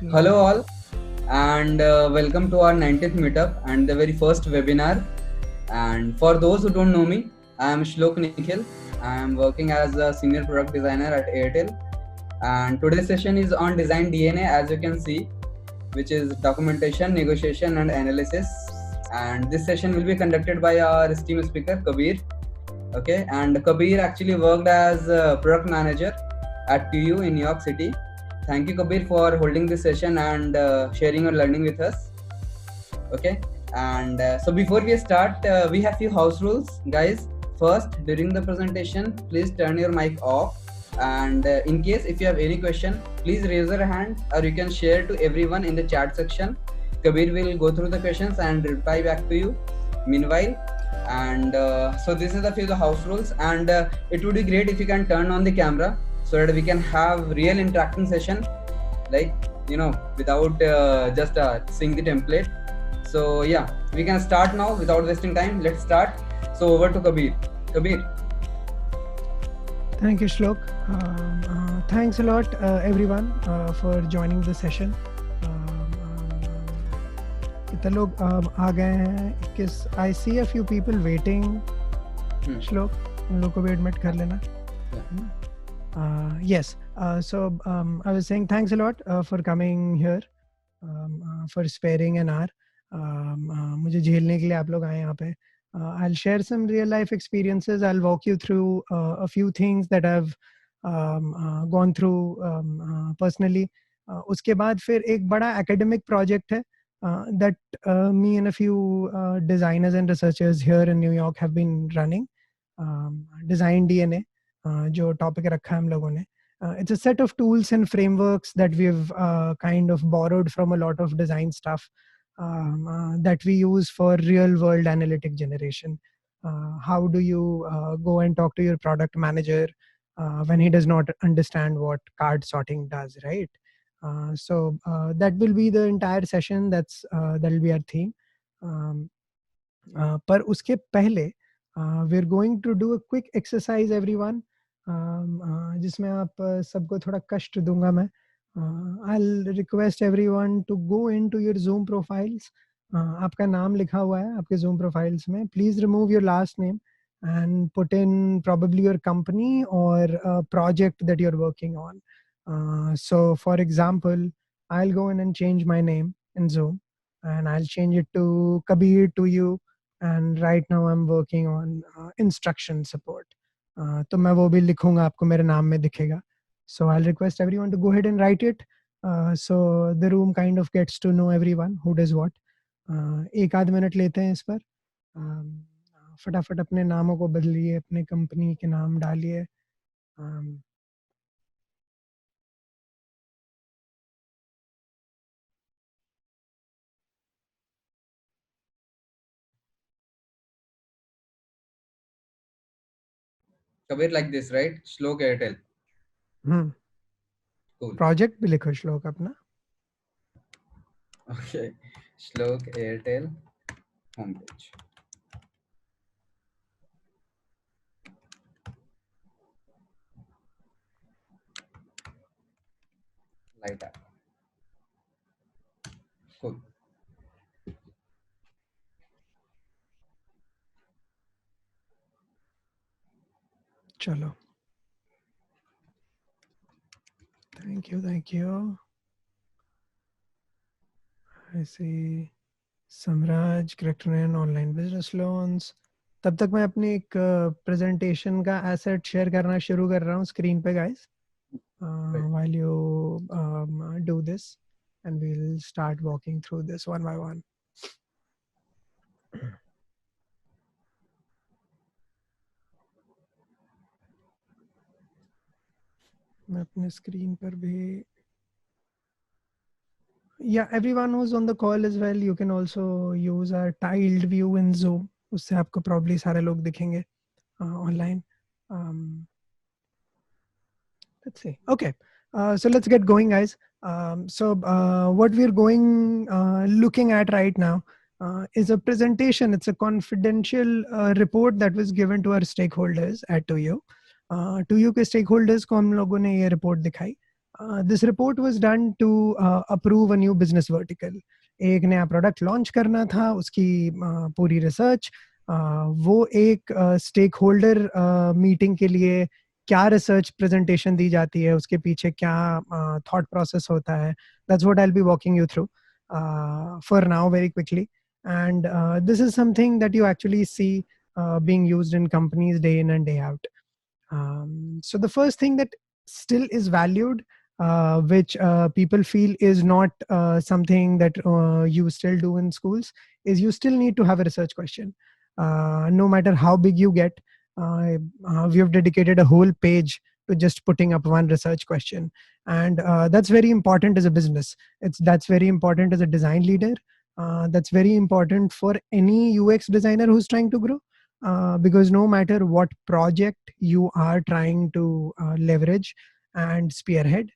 Hello all, and welcome to our 90th meetup and the very first webinar. And for those who don't know me, I am Shlok Nikhil. I am working as a senior product designer at Airtel. And today's session is on design DNA, as you can see, which is documentation, negotiation, and analysis. And this session will be conducted by our esteemed speaker Kabir. Okay, and Kabir actually worked as a product manager at TU in New York City. Thank you, Kabir, for holding this session and sharing your learning with us. Okay, and so before we start, we have few house rules, guys. First, during the presentation, please turn your mic off. And in case if you have any question, please raise your hand, or you can share to everyone in the chat section. Kabir will go through the questions and reply back to you. Meanwhile, and so this is the few house rules, and it would be great if you can turn on the camera so that we can have real interacting session, like without just seeing the template. So yeah, we can start now without wasting time. Let's start. So over to Kabir. Kabir. Thank you, Shlok. Thanks a lot, everyone, for joining the session. कितने लोग आ गए हैं? I see a few people waiting. Shlok, उन लोगों को भी admit कर लेना. Yes. So I was saying thanks a lot for coming here, for sparing an hour. मुझे झेलने के लिए आप लोग आए यहाँ पे. I'll share some real life experiences. I'll walk you through a few things that I've gone through personally. उसके बाद फिर एक बड़ा academic project है that me and a few designers and researchers here in New York have been running. Design DNA, जो topic रखा है हम लोगों ने. It's a set of tools and frameworks that we've kind of borrowed from a lot of design stuff. That we use for real world analytic generation. How do you go and talk to your product manager when he does not understand what card sorting does, right? So that will be the entire session. That will be our theme. पर उसके पहले we're going to do a quick exercise, everyone. जिसमें आप सबको थोड़ा कष्ट दूंगा मैं. I'll request everyone to go into your Zoom profiles. आपका नाम लिखा हुआ है आपके Zoom profiles में. Please remove your last name and put in probably your company or a project that you're working on. So for example, I'll go in and change my name in Zoom, and I'll change it to Kabir to you. And right now I'm working on instruction support. तो मैं वो भी लिखूंगा, आपको मेरे नाम में दिखेगा. So I'll request everyone to go ahead and write it. So the room kind of gets to know everyone who does what. एक आध मिनट लेते हैं इस पर. फटाफट अपने नामों को बदलिए, अपने कंपनी के नाम डालिए. Kabir, like this, right? Shlok Airtel. Cool. Project भी लिखो श्लोक अपना. Okay. Shlok Airtel homepage. Light up. Cool. चलो. Thank you. I see Samraj, Cracktran, online business loans. तब तक मैं अपनी एक presentation का asset share करना शुरू कर रहा हूँ screen पे, guys. While you do this, and we'll start walking through this one by one. मैं अपने screen पर भी. Yeah, everyone who's on the call as well, you can also use our tiled view in Zoom. उससे आपको probably सारे लोग दिखेंगे online. Let's see. Okay, so let's get going, guys. So what we're looking at right now is a presentation. It's a confidential report that was given to our stakeholders at TUU. TUU के stakeholders को हम लोगों ने ये report दिखाई. This report was done to approve a new business vertical. एक नया product launch करना था, उसकी पूरी रिसर्च, वो एक स्टेक होल्डर मीटिंग के लिए क्या रिसर्च प्रेजेंटेशन दी जाती है, उसके पीछे क्या थॉट प्रोसेस होता है. That's what I'll be walking you through for now very quickly. And this is something that you actually see being used in companies day in and day out. So the first thing that still is valued, which people feel is not something that you still do in schools, is you still need to have a research question. No matter how big you get, we have dedicated a whole page to just putting up one research question. And that's very important as a business. That's very important as a design leader. That's very important for any UX designer who's trying to grow. Because no matter what project you are trying to leverage and spearhead,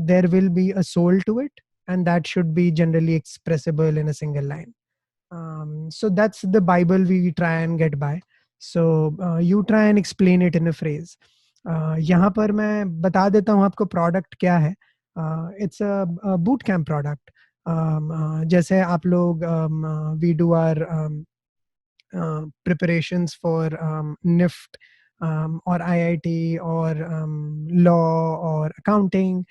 there will be a soul to it, and that should be generally expressible in a single line. So that's the Bible we try and get by. So you try and explain it in a phrase. यहाँ पर मैं बता देता हूँ आपको product क्या है. It's a boot camp product. जैसे आप लोग we do our preparations for NIFT or IIT or law or accounting.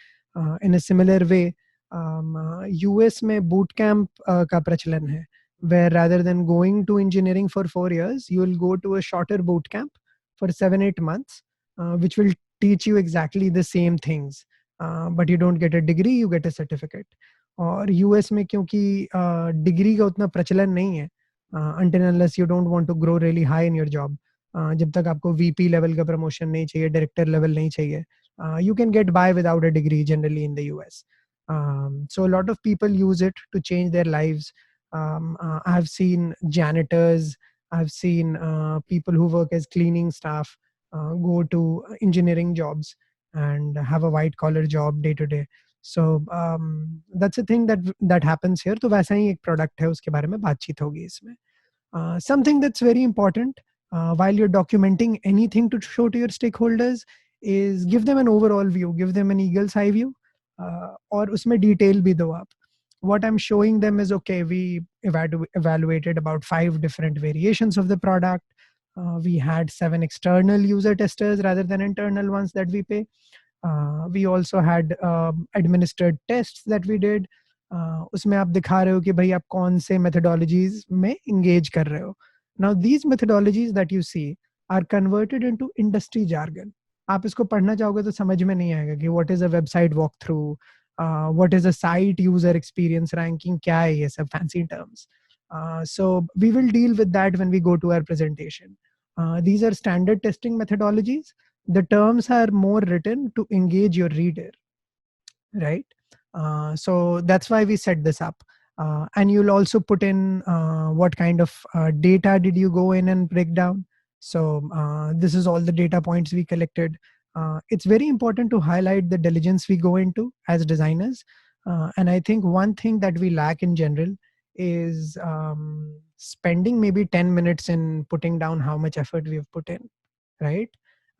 In a similar way, US में boot camp का प्रचलन है, where rather than going to engineering for 4 years, you will go to a shorter boot camp for 7-8 months, which will teach you exactly the same things, but you don't get a degree, you get a certificate. और US में क्योंकि degree का उतना प्रचलन नहीं है, until unless you don't want to grow really high in your job, जब तक आपको VP level का promotion नहीं चाहिए, director level नहीं चाहिए, you can get by without a degree generally in the US. So a lot of people use it to change their lives. I've seen janitors, I've seen people who work as cleaning staff go to engineering jobs and have a white collar job day to day. So that's a thing that happens here. तो वैसा ही एक product है, उसके बारे में बातचीत होगी इसमें. Something that's very important while you're documenting anything to show to your stakeholders is give them an overall view, give them an eagle's eye view, और उसमें detail भी दो आप. What I'm showing them is, okay, we evaluated about 5 different variations of the product. We had 7 external user testers rather than internal ones that we pay. We also had administered tests that we did. उसमें आप दिखा रहे हो कि भाई आप कौन से methodologies में engage कर रहे हो. Now these methodologies that you see are converted into industry jargon. आप इसको पढ़ना चाहोगे तो समझ में नहीं आएगा कि what is a website walkthrough, what is a site user experience ranking, क्या है ये सब fancy terms. So we will deal with that when we go to our presentation. These are standard testing methodologies. The terms are more written to engage your reader, right? So that's why we set this up. And you'll also put in what kind of data did you go in and break down. So this is all the data points we collected. It's very important to highlight the diligence we go into as designers. And I think one thing that we lack in general is spending maybe 10 minutes in putting down how much effort we've put in, right?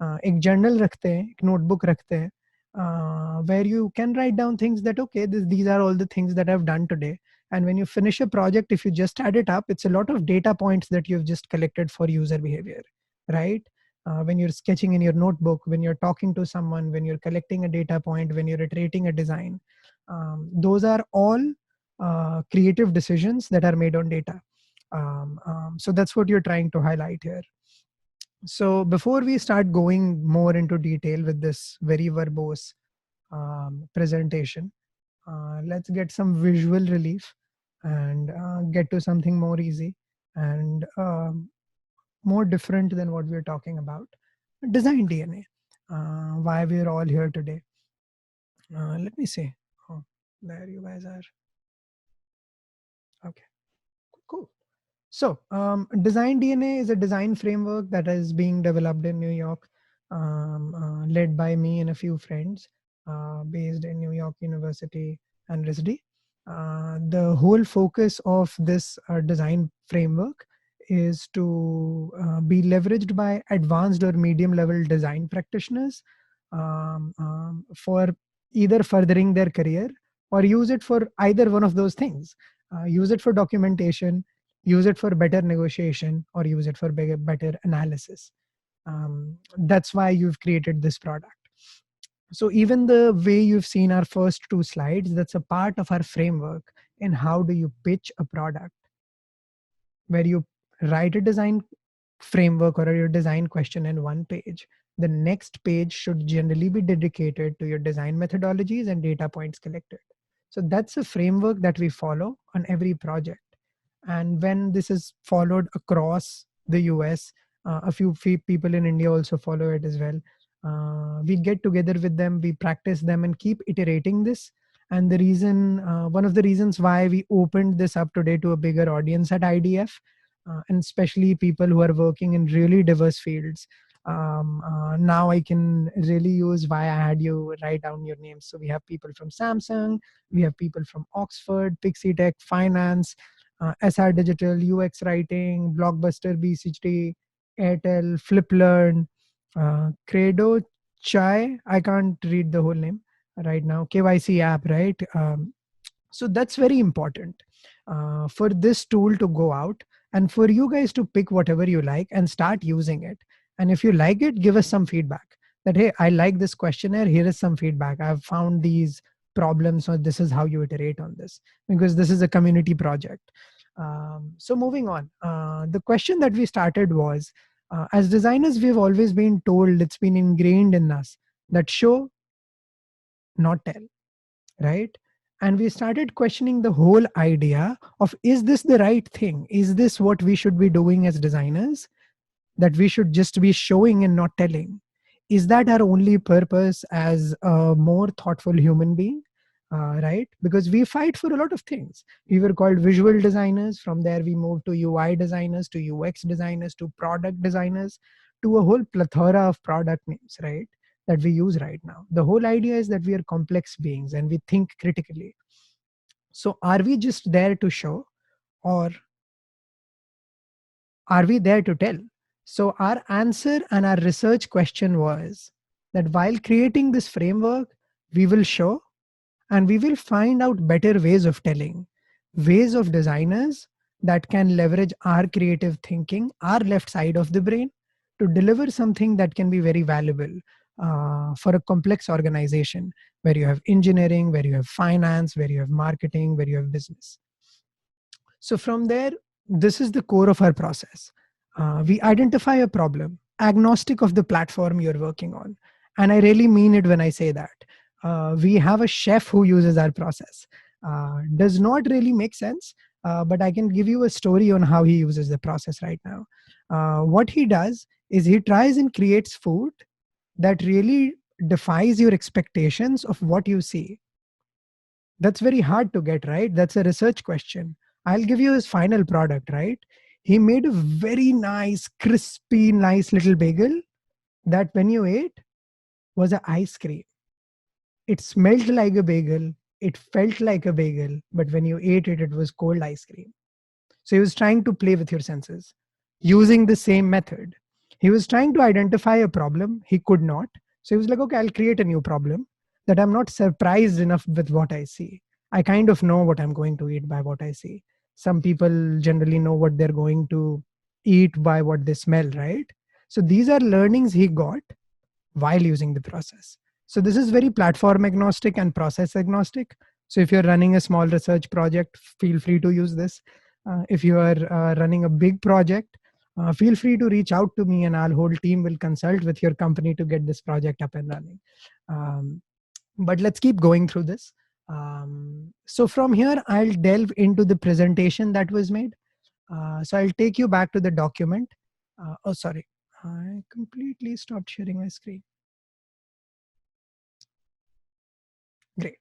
एक journal रखते हैं, एक notebook रखते हैं, where you can write down things that, okay, these are all the things that I've done today. And when you finish a project, if you just add it up, it's a lot of data points that you've just collected for user behavior, right? When you're sketching in your notebook, when you're talking to someone, when you're collecting a data point, when you're iterating a design, those are all creative decisions that are made on data. So that's what you're trying to highlight here. So before we start going more into detail with this very verbose presentation, let's get some visual relief and get to something more easy and more different than what we're talking about. Design DNA, why we're all here today. Let me see. Oh, there you guys are. Okay, cool. So Design DNA is a design framework that is being developed in New York, led by me and a few friends, based in New York University and RISD. The whole focus of this design framework is to be leveraged by advanced or medium level design practitioners for either furthering their career or use it for either one of those things. Use it for documentation, use it for better negotiation, or use it for better analysis. That's why you've created this product. So even the way you've seen our first two slides, that's a part of our framework in how do you pitch a product, where you write a design framework or your design question in one page. The next page should generally be dedicated to your design methodologies and data points collected. So that's a framework that we follow on every project. And when this is followed across the US, a few people in India also follow it as well. We get together with them, we practice them and keep iterating this. And the reason, one of the reasons why we opened this up today to a bigger audience at IDF, and especially people who are working in really diverse fields. Now I can really use why I had you write down your names. So we have people from Samsung, we have people from Oxford, Pixie Tech, Finance, SR Digital, UX Writing, Blockbuster, BCT, Airtel, FlipLearn, Credo, Chai. I can't read the whole name right now. KYC app, right? So that's very important for this tool to go out and for you guys to pick whatever you like and start using it. And if you like it, give us some feedback that, hey, I like this questionnaire. Here is some feedback. I've found these problems, or this is how you iterate on this, because this is a community project. So moving on, the question that we started was, as designers, we've always been told, it's been ingrained in us that show, not tell, right? And we started questioning the whole idea of, is this the right thing? Is this what we should be doing as designers? That we should just be showing and not telling? Is that our only purpose as a more thoughtful human being? Right? Because we fight for a lot of things. We were called visual designers. From there, we moved to UI designers, to UX designers, to product designers, to a whole plethora of product names, right? That we use right now. The whole idea is that we are complex beings and we think critically. So are we just there to show, or are we there to tell? So our answer and our research question was that while creating this framework, we will show and we will find out better ways of telling, ways of designers that can leverage our creative thinking, our left side of the brain, to deliver something that can be very valuable for a complex organization where you have engineering, where you have finance, where you have marketing, where you have business. So from there, this is the core of our process. We identify a problem, agnostic of the platform you're working on. And I really mean it when I say that. We have a chef who uses our process. Does not really make sense, but I can give you a story on how he uses the process right now. What he does is he tries and creates food that really defies your expectations of what you see. That's very hard to get, right? That's a research question. I'll give you his final product, right? He made a very nice, crispy, nice little bagel that when you ate was an ice cream. It smelled like a bagel. It felt like a bagel, but when you ate it, it was cold ice cream. So he was trying to play with your senses using the same method. He was trying to identify a problem. He could not. So he was like, okay, I'll create a new problem that I'm not surprised enough with what I see. I kind of know what I'm going to eat by what I see. Some people generally know what they're going to eat by what they smell, right? So these are learnings he got while using the process. So this is very platform agnostic and process agnostic. So if you're running a small research project, feel free to use this. If you are running a big project, feel free to reach out to me and our whole team will consult with your company to get this project up and running. But let's keep going through this. So from here, I'll delve into the presentation that was made. So I'll take you back to the document. Oh, sorry. I completely stopped sharing my screen. Great.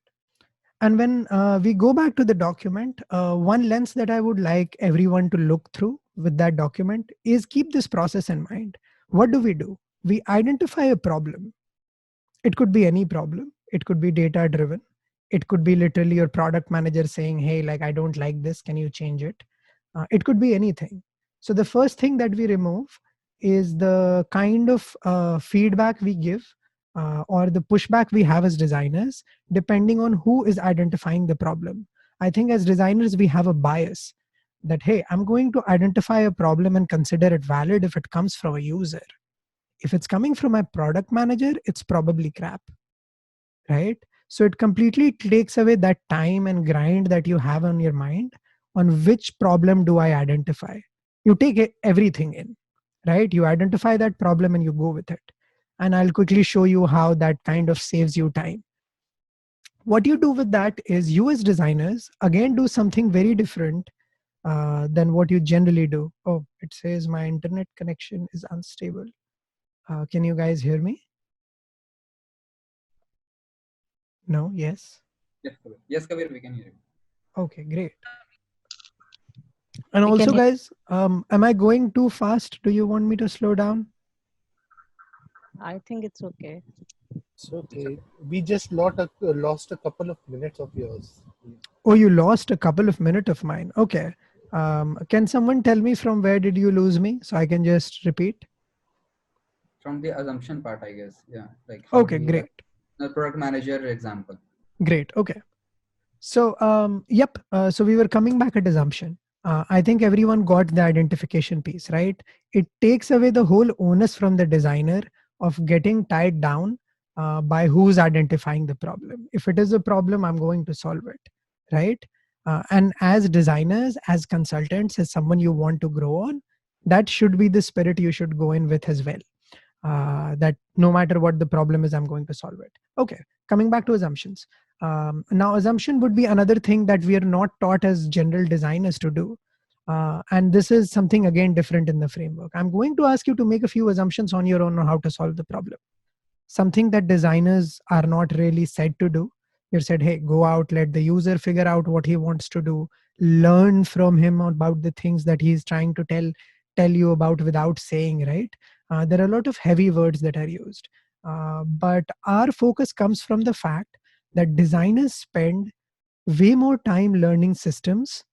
And when we go back to the document, one lens that I would like everyone to look through with that document is keep this process in mind. What do? We identify a problem. It could be any problem. It could be data driven. It could be literally your product manager saying, hey, like, I don't like this. Can you change it? It could be anything. So the first thing that we remove is the kind of feedback we give or the pushback we have as designers, depending on who is identifying the problem. I think as designers, we have a bias that, hey, I'm going to identify a problem and consider it valid if it comes from a user. If it's coming from my product manager, it's probably crap, right? So it completely takes away that time and grind that you have on your mind on which problem do I identify. You take everything in, right? You identify that problem and you go with it. And I'll quickly show you how that kind of saves you time. What you do with that is you as designers, again, do something very different than what you generally do. Oh, it says my internet connection is unstable. Can you guys hear me? No? Yes? Yes, Kabir. Yes, Kabir, we can hear you. Okay, great. And We also, can hear. guys, am I going too fast? Do you want me to slow down? I think it's okay. It's okay. We just lost a couple of minutes of yours. Oh, you lost a couple of minutes of mine. Okay. Can someone tell me from where did you lose me so I can just repeat? From the assumption part, I guess. Yeah. Like Okay, great. The product manager example. Great. Okay. So, yep. So we were coming back at assumption. I think everyone got the identification piece, right? It takes away the whole onus from the designer of getting tied down by who's identifying the problem. If it is a problem, I'm going to solve it, right? And as designers, as consultants, as someone you want to grow on, that should be the spirit you should go in with as well. That no matter what the problem is, I'm going to solve it. Okay, coming back to assumptions. Now, assumption would be another thing that we are not taught as general designers to do. And this is something, again, different in the framework. I'm going to ask you to make a few assumptions on your own on how to solve the problem. Something that designers are not really said to do. You're said, hey, go out, let the user figure out what he wants to do, learn from him about the things that he's trying to tell you about without saying, right? There are a lot of heavy words that are used. But our focus comes from the fact that designers spend way more time learning systems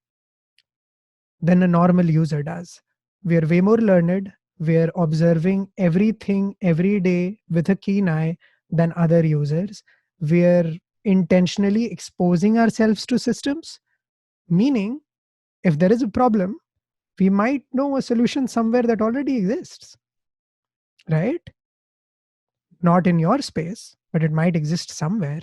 than a normal user does. We are way more learned. We are observing everything every day with a keen eye than other users. We are intentionally exposing ourselves to systems, meaning if there is a problem, we might know a solution somewhere that already exists, right? Not in your space, but it might exist somewhere.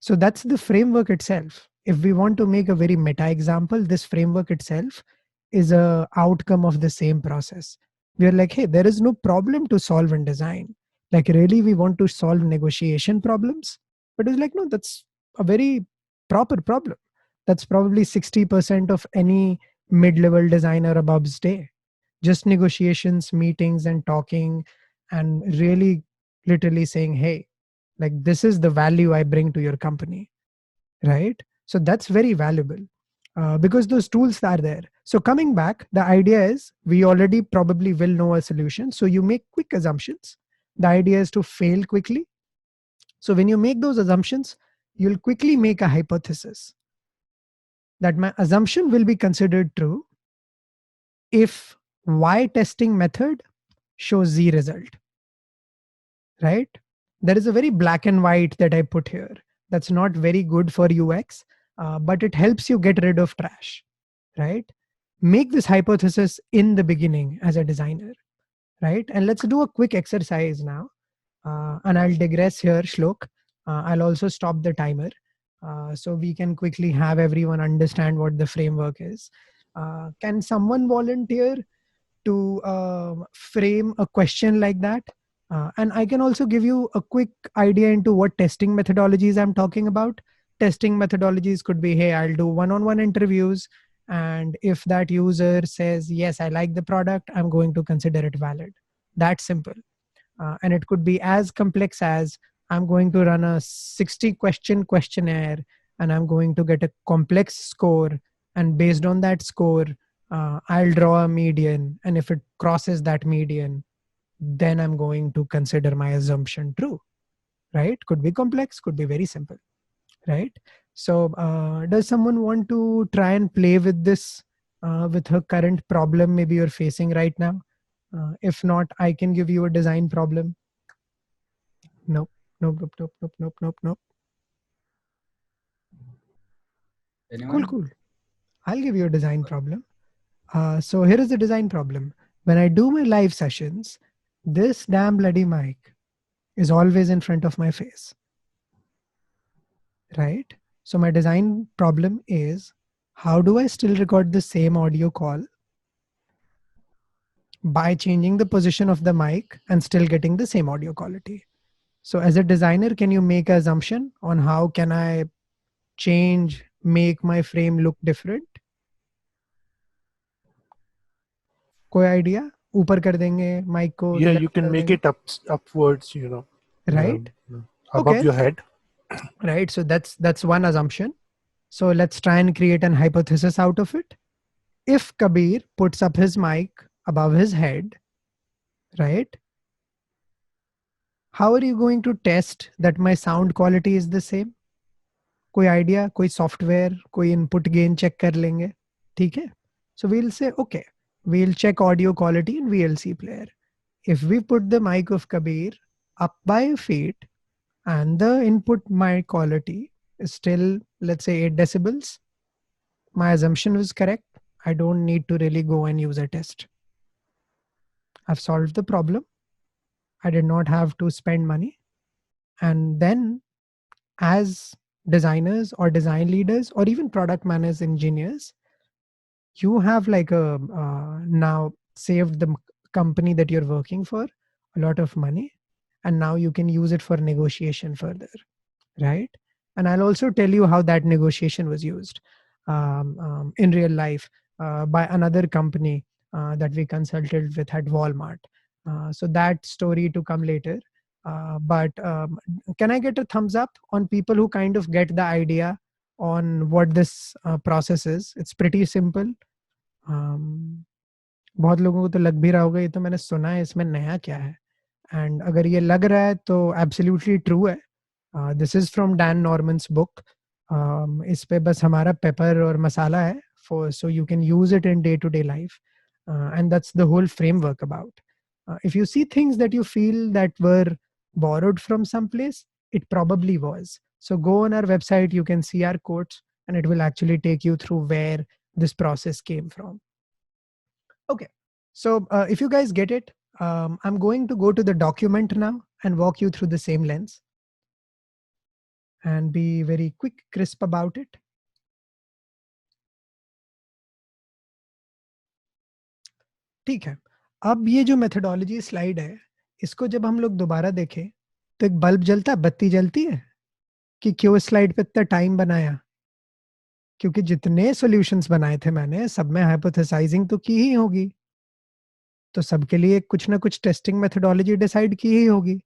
So that's the framework itself. If we want to make a very meta example, this framework itself is a outcome of the same process. We are like, hey, there is no problem to solve in design. Like, really, we want to solve negotiation problems? But it's like, no, that's a very proper problem. That's probably 60% of any mid-level designer above's day. Just negotiations, meetings, and talking, and really literally saying, hey, like, this is the value I bring to your company, right? So that's very valuable because those tools are there. So coming back, the idea is we already probably will know a solution. So you make quick assumptions. The idea is to fail quickly. So when you make those assumptions, you'll quickly make a hypothesis that my assumption will be considered true if Y testing method shows Z result, right? There is a very black and white that I put here. That's not very good for UX, but it helps you get rid of trash, right? Make this hypothesis in the beginning as a designer, right? And let's do a quick exercise now. And I'll digress here, Shlok. I'll also stop the timer so we can quickly have everyone understand what the framework is. Can someone volunteer to frame a question like that? And I can also give you a quick idea into what testing methodologies I'm talking about. Testing methodologies could be, hey, I'll do one-on-one interviews. And if that user says, yes, I like the product, I'm going to consider it valid. That's simple. And it could be as complex as I'm going to run a 60 question questionnaire and I'm going to get a complex score. And based on that score, I'll draw a median. And if it crosses that median, then I'm going to consider my assumption true, right? Could be complex, could be very simple, right? So does someone want to try and play with this with her current problem maybe you're facing right now? If not, I can give you a design problem. Nope. Nope. Nope. Nope. Nope. Nope. Nope. Nope. Anyone? Cool. I'll give you a design problem. So here is the design problem. When I do my live sessions, this damn bloody mic is always in front of my face, right? So my design problem is, how do I still record the same audio call by changing the position of the mic and still getting the same audio quality? So as a designer, can you make an assumption on how can I make my frame look different? कोई idea? ऊपर कर देंगे mic को, Yeah, left you can कर make देंगे, it upwards, right? above Okay, your head. right. So that's one assumption. So let's try and create an hypothesis out of it. If Kabir puts up his mic above his head, right? How are you going to test that my sound quality is the same? कोई idea, कोई software, कोई input gain check कर लेंगे, ठीक है? So we'll say, okay, we'll check audio quality in VLC player. If we put the mic of Kabir up by feet and the input mic quality is still, let's say 8 decibels, my assumption was correct. I don't need to really go and use a test. I've solved the problem. I did not have to spend money. And then as designers or design leaders or even product managers, engineers, you have like a now saved the company that you're working for a lot of money, and now you can use it for negotiation further, right? And I'll also tell you how that negotiation was used in real life by another company that we consulted with at Walmart. So that story to come later. But can I get a thumbs up on people who kind of get the idea on what this process is? It's pretty simple. बहुत लोगों को तो लग भी रहा होगा ये तो मैंने सुना है, इसमें नया क्या है, एंड अगर ये लग रहा है तो एब्सोल्युटली ट्रू है. This is from Dan Norman's book. इस पे बस हमारा पेपर और मसाला है for so you can use it in day to day life, and that's the whole framework about. If you see things that you feel that were borrowed from someplace, it probably was. So go on our website, you can see our quotes, and it will actually take you through where this process came from. Okay, so if you guys get it, I'm going to go to the document now and walk you through the same lens and be very quick, crisp about it. ठीक है, अब ये जो methodology slide है, इसको जब हम लोग दोबारा देखें तो एक बल्ब जलता है, बत्ती जलती है कि क्यों इस स्लाइड पे इतना टाइम बनाया? क्योंकि जितने सॉल्यूशंस बनाए थे मैंने, सब में हाइपोथेसाइजिंग तो की ही होगी, तो सबके लिए कुछ ना कुछ टेस्टिंग मेथोडोलॉजी डिसाइड की ही होगी.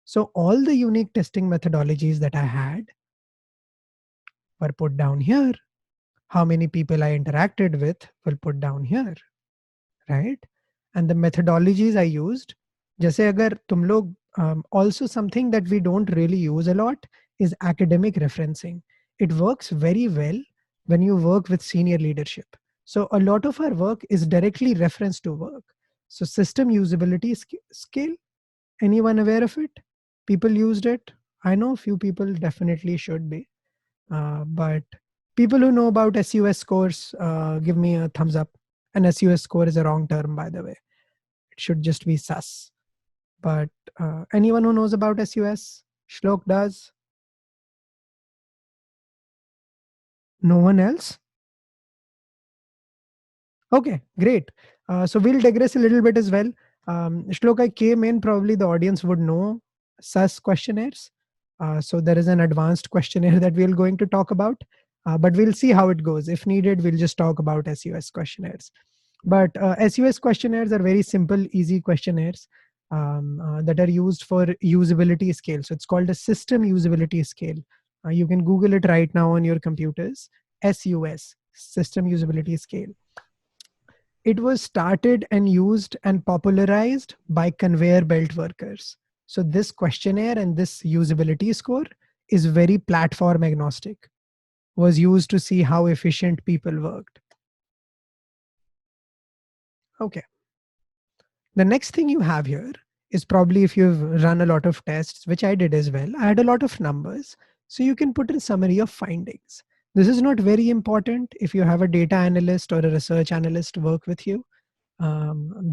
So all the unique testing methodologies that I had were put down here. How many people I interacted with will put down here, right? And the methodologies I used, जैसे अगर तुम लोग, also something that we don't really use a lot is academic referencing. It works very well when you work with senior leadership. So a lot of our work is directly referenced to work. So system usability scale, anyone aware of it? People used it. I know a few people definitely should be. But people who know about SUS scores, give me a thumbs up. And SUS score is a wrong term, by the way. It should just be SAS. But anyone who knows about SUS? Shlok does. No one else? Okay, great. So we'll digress a little bit as well. Shlok, I came in, probably the audience would know SAS questionnaires. So there is an advanced questionnaire that we're going to talk about, but we'll see how it goes. If needed, we'll just talk about SUS questionnaires. But SUS questionnaires are very simple, easy questionnaires that are used for usability scale. So it's called a system usability scale. You can Google it right now on your computers. SUS, system usability scale. It was started and used and popularized by conveyor belt workers. So this questionnaire and this usability score is very platform agnostic, was used to see how efficient people worked. Okay. The next thing you have here is probably if you've run a lot of tests, which I did as well. I had a lot of numbers. So you can put a summary of findings. This is not very important if you have a data analyst or a research analyst work with you.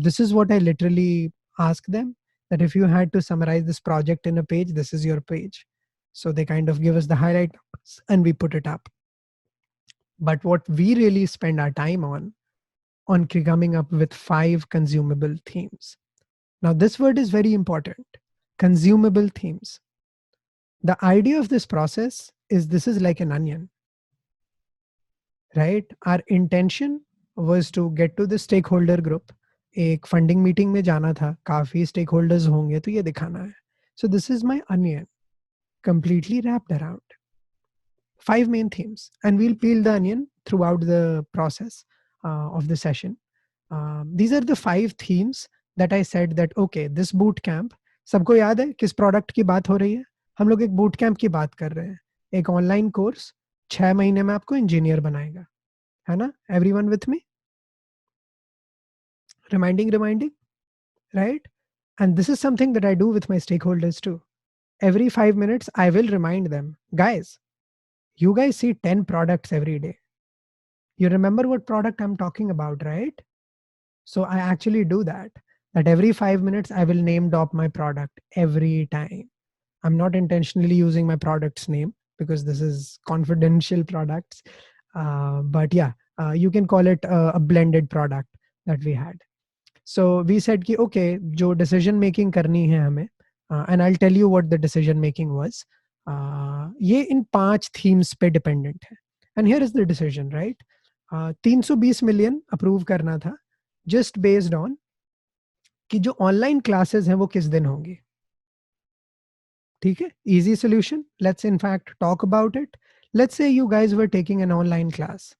This is what I literally ask them, that if you had to summarize this project in a page, this is your page. So they kind of give us the highlights and we put it up. But what we really spend our time on coming up with 5 consumable themes. Now, this word is very important. Consumable themes. The idea of this process is this is like an onion, right? Our intention was to get to the stakeholder group. एक funding meeting में जाना था, काफी stakeholders होंगे तो ये दिखाना है. So this is my onion, completely wrapped around 5 main themes, and we'll peel the onion throughout the process of the session. These are the 5 themes that I said that okay, this boot camp, सबको याद है किस product की बात हो रही है? हम लोग एक boot camp की बात कर रहे हैं. एक online course 6 महीने में आपको engineer बनाएगा, है ना? Everyone with me? Reminding, right? And this is something that I do with my stakeholders too. Every 5 minutes, I will remind them, guys, you guys see 10 products every day. You remember what product I'm talking about, right? So I actually do that every 5 minutes, I will name drop my product every time. I'm not intentionally using my product's name because this is confidential products. But yeah, you can call it a blended product that we had. So we said ki, okay, jo decision making karni hai hame, and I'll tell you what the decision making was. ये इन 5 themes पे dependent है. And here is the decision, right? 320 million approve करना था, just based on कि जो online classes हैं वो किस दिन होंगी. ठीक है? Easy solution. Let's in fact talk about it. Let's say you guys were taking an online class.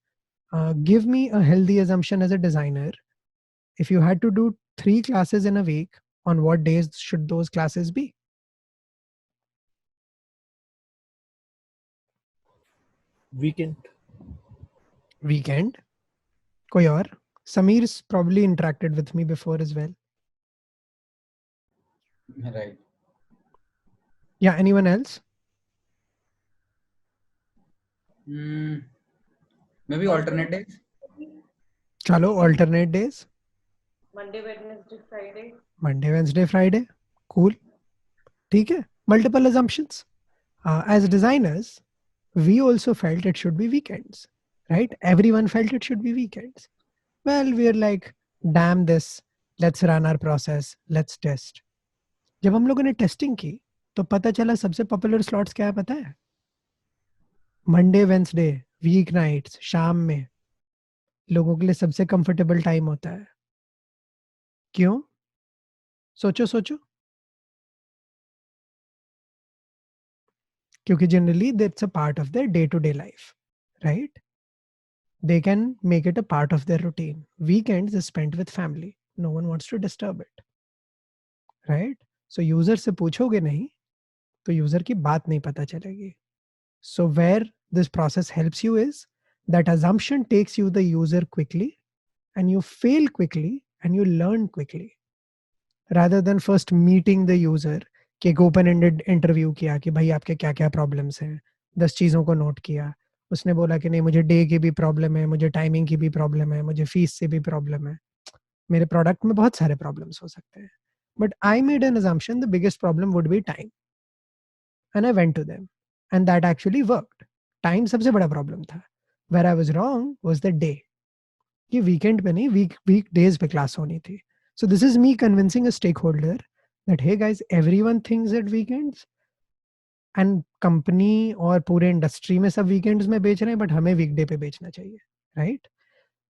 Give me a healthy assumption as a designer. If you had to do 3 classes in a week, on what days should those classes be? Weekend. कोई और? Sameer's probably interacted with me before as well. Right. Yeah, anyone else? Maybe alternate days. Chalo, alternate days. Monday, Wednesday, Friday. Cool. ठीक है? Multiple assumptions. As designers, we also felt it should be weekends, right? Everyone felt it should be weekends. Well, we're like, damn this. Let's run our process. Let's test. जब हम लोगों ने testing की तो पता चला सबसे पॉपुलर स्लॉट्स क्या है पता है? मंडे, वेंसडे, वीक नाइट्स, शाम में लोगों के लिए सबसे कंफर्टेबल टाइम होता है. क्यों? सोचो. क्योंकि generally that's a part of their day to day life, right? They can make it a part of their routine. Weekends is spent with family. No one wants to disturb it, right? So user से पूछोगे नहीं तो user की बात नहीं पता चलेगी. So where this process helps you is that assumption takes you the user quickly and you fail quickly and you learn quickly. Rather than first meeting the user कि एक open-ended interview किया कि भाई आपके क्या क्या problems हैं, 10 चीज़ों को note किया. उसने बोला कि नहीं मुझे डे की भी प्रॉब्लम है, मुझे टाइमिंग की भी प्रॉब्लम है, मुझे फीस से भी प्रॉब्लम है, मेरे प्रोडक्ट में बहुत सारे प्रॉब्लम्स हो सकते हैं. But I made an assumption the biggest problem would be time and I went to them and that actually worked. Time सबसे बड़ा प्रॉब्लम था. where I was wrong was the day. कि वीकेंड पे नहीं, week days पे class होनी थी. So this is me convincing a stakeholder that hey guys, everyone thinks that weekends and company और पूरे इंडस्ट्री में सब वीकेंड्स में बेच रहे हैं बट हमें वीकडे पे बेचना चाहिए, right?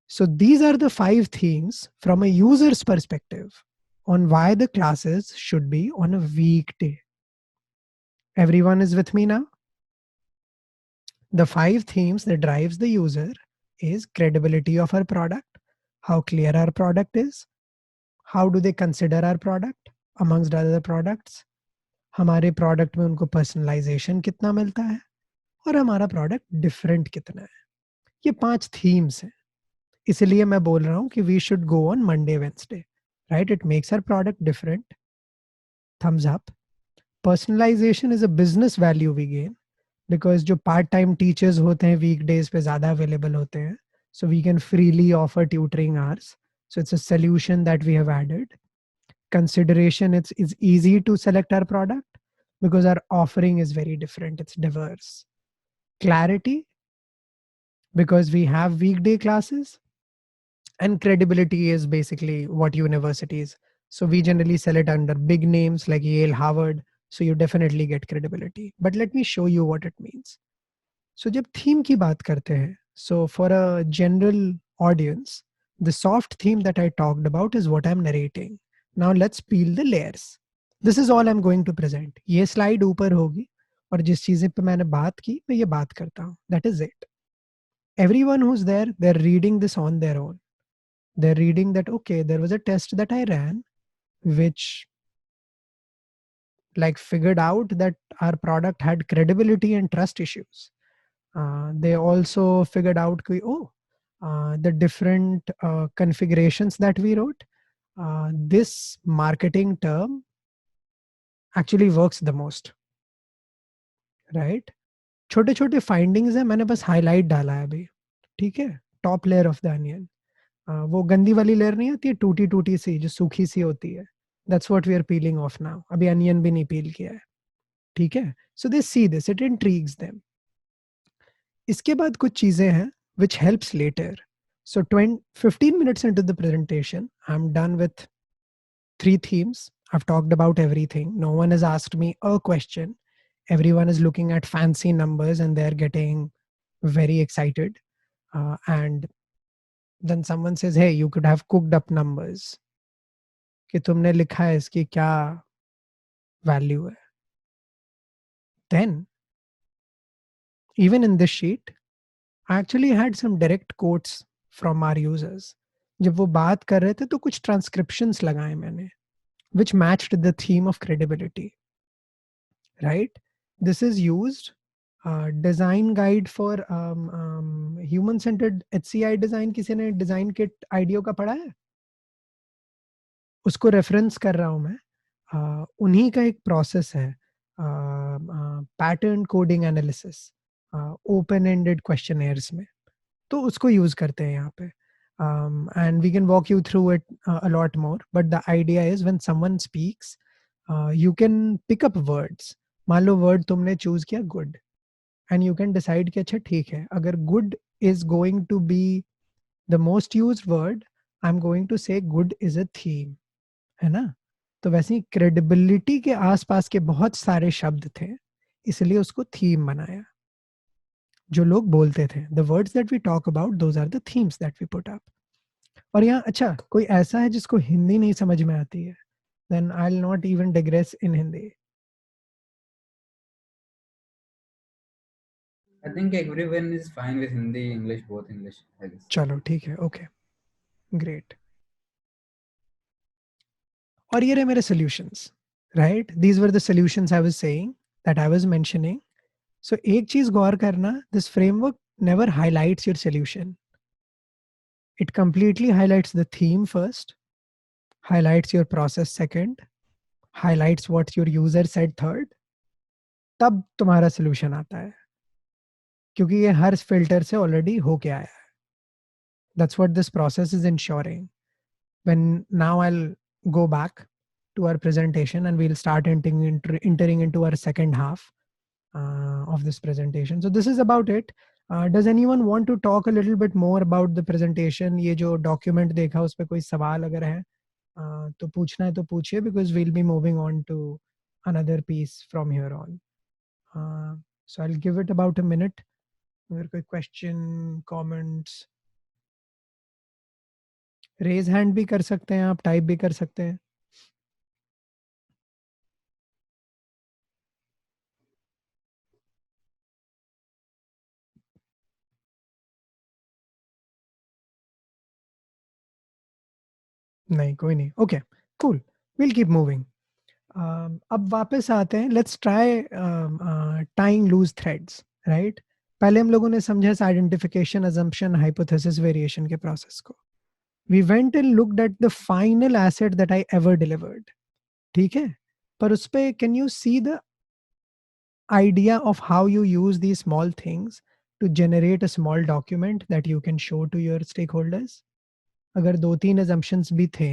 So these are the 5 things from a user's perspective on why the classes should be on a weekday. Everyone is with me now? The 5 themes that drives the user is credibility of our product, how clear our product is, how do they consider our product amongst other products, हमारे product में उनको personalisation कितना मिलता है और हमारा product different कितना है. ये 5 थीम्स हैं. इसलिए मैं बोल रहा हूँ कि we should go on Monday, Wednesday, right? It makes our product different. thumbs up. Personalization is a business value we gain because जो part-time teachers होते हैं weekdays पे ज़्यादा available होते हैं, so we can freely offer tutoring hours. So it's a solution that we have added. Consideration, it's easy to select our product because our offering is very different, it's diverse. Clarity, because we have weekday classes. And credibility is basically what universities. So we generally sell it under big names like Yale, Harvard. So you definitely get credibility. But let me show you what it means. So जब theme की बात करते हैं, so for a general audience, the soft theme that I talked about is what I'm narrating. Now let's peel the layers. This is all I'm going to present. ये slide ऊपर होगी और जिस चीज़ें पे मैंने बात की मैं ये बात करता हूँ. That is it. Everyone who's there, they're reading this on their own. They're reading that, okay, there was a test that I ran, which like figured out that our product had credibility and trust issues. They also figured out, the different configurations that we wrote, this marketing term actually works the most, right? छोटे छोटे findings हैं, मैंने बस highlight डाला है अभी, ठीक है? Top layer of the onion. वो गंदी वाली लेयर नहीं आती है, टूटी टूटी सी जो सूखी सी होती है. That's what we are peeling off now. अभी अनियन भी नहीं पील किया है, ठीक है? So they see this, it intrigues them. इसके बाद कुछ चीजें हैं which helps later. So 15 minutes into the presentation, I'm done with 3 themes. I've talked about everything. No one has asked me a question. Everyone is looking at fancy numbers and they're getting very excited. And then someone says, hey, you could have cooked up numbers. कि तुमने लिखा है इसकी क्या value है. Then, even in this sheet, I actually had some direct quotes from our users. जब वो बात कर रहे थे तो कुछ transcriptions लगाए मैंने, which matched the theme of credibility. Right? This is used. Design guide for human-centered HCI design. किसी ने design kit IDEO का पढ़ा है? उसको रेफरेंस कर रहा हूं मैं. उन्हीं का एक प्रोसेस है, pattern coding analysis, open ended questionnaires में, तो उसको यूज करते हैं यहाँ पे. And we can walk you through it a lot more, but the idea is when someone speaks you can pick up words. मान लो वर्ड तुमने चूज किया good, and you can decide कि अच्छा ठीक है, अगर good is going to be the most used word, I am going to से गुड इज अ थीम, है ना? तो वैसे ही क्रेडिबिलिटी के आसपास के बहुत सारे शब्द थे, इसलिए उसको थीम बनाया. जो लोग बोलते थे, the words that we talk about, those are the themes that we put up. और यहाँ अच्छा कोई ऐसा है जिसको हिंदी नहीं समझ में आती है, then I'll not even digress in Hindi. I think everyone is fine with Hindi, English, both English, I guess. चलो ठीक है, okay, great. और ये रहे मेरे solutions, right? These were the solutions I was saying, that I was mentioning. So एक चीज गौर करना, this framework never highlights your solution. It completely highlights the theme first, highlights your process second, highlights what your user said third, तब तुम्हारा solution आता है, क्योंकि ये हर filter से already होके आया है. That's what this process is ensuring. When now I'll go back to our presentation and we'll start entering into our second half of this presentation. So this is about it. Does anyone want to talk a little bit more about the presentation? ये जो document देखा उस पे कोई सवाल अगर है तो पूछना है तो पूछिए, because we'll be moving on to another piece from here on. So I'll give it about a minute. अगर कोई question, comments, raise hand भी कर सकते हैं आप, type भी कर सकते हैं. नहीं, कोई नहीं. Okay, cool. We'll keep moving. अब वापस आते हैं. Let's try tying loose threads, right? पहले हम लोगों ने समझा identification, assumption, hypothesis, variation के process को. We went and looked at the final asset that I ever delivered. ठीक है? पर उस पे can you see the idea of how you use these small things to generate a small document that you can show to your stakeholders? अगर 2-3 assumptions भी थे,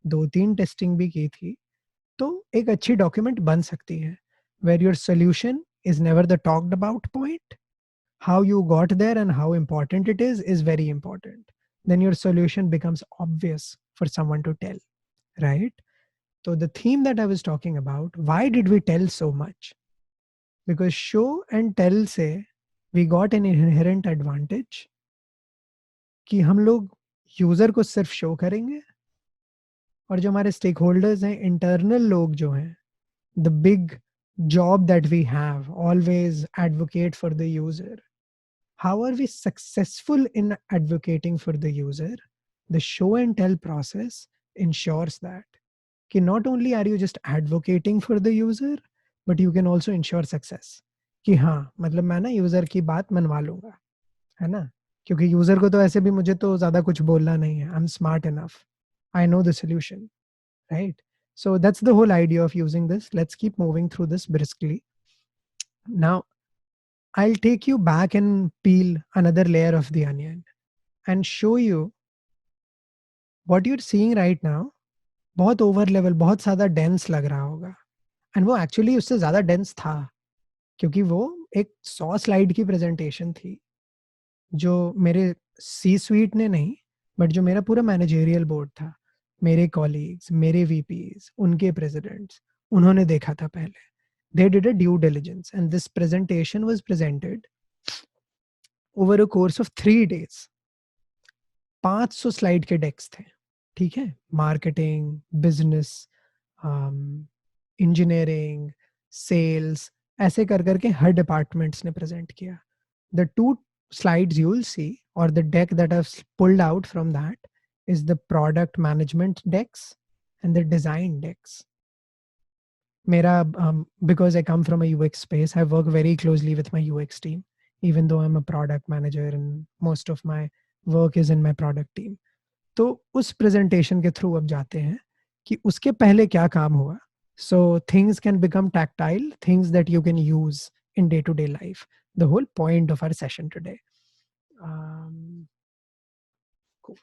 2-3 testing भी की थी, तो एक अच्छी document बन सकती है, where your solution is never the talked about point. How you got there and how important it is very important. Then your solution becomes obvious for someone to tell, right? So the theme that I was talking about, why did we tell so much? Because show and tell से we got an inherent advantage कि हम लोग user को सिर्फ show करेंगे और जो हमारे स्टेक होल्डर्स हैं, इंटरनल लोग जो हैं, the big job that we have, always advocate for the user. How are we successful in advocating for the user? The show and tell process ensures that कि not only are you just advocating for the user, but you can also ensure success. कि हाँ, मतलब मैं ना user की बात मनवा लूंगा, है ना? क्योंकि यूजर को तो ऐसे भी मुझे तो ज्यादा कुछ बोलना नहीं है. I'm smart enough. I know the solution, right? So that's the whole idea of using this. Let's keep moving through this briskly. Now, I'll take you back and peel another layer of the onion and show you what you're seeing right now. बहुत over level, बहुत ज़्यादा dense लग रहा होगा, and वो actually उससे ज़्यादा dense था, क्योंकि वो एक 100 स्लाइड की प्रेजेंटेशन थी जो मेरे सी स्वीट ने नहीं, बट जो मेरा पूरा मैनेजरियल बोर्ड था, मेरे कॉलीग्स, मेरे वीपीज, उनके प्रेसिडेंट्स, उन्होंने देखा था पहले. They did a due diligence and this presentation was presented over a course of 3 days. 500 slide के डेक्स थे, ठीक है? मार्केटिंग, बिजनेस, इंजीनियरिंग, सेल्स, ऐसे कर करके हर डिपार्टमेंट्स ने प्रेजेंट किया. The 2 slides you will see, or the deck that I've pulled out from that, is the product management decks and the design decks. Mera, because I come from a UX space, I work very closely with my UX team, even though I'm a product manager and most of my work is in my product team. तो उस presentation के through अब जाते हैं कि उसके पहले क्या काम हुआ. So things can become tactile, things that you can use in day-to-day life. The whole point of our session today. Cool.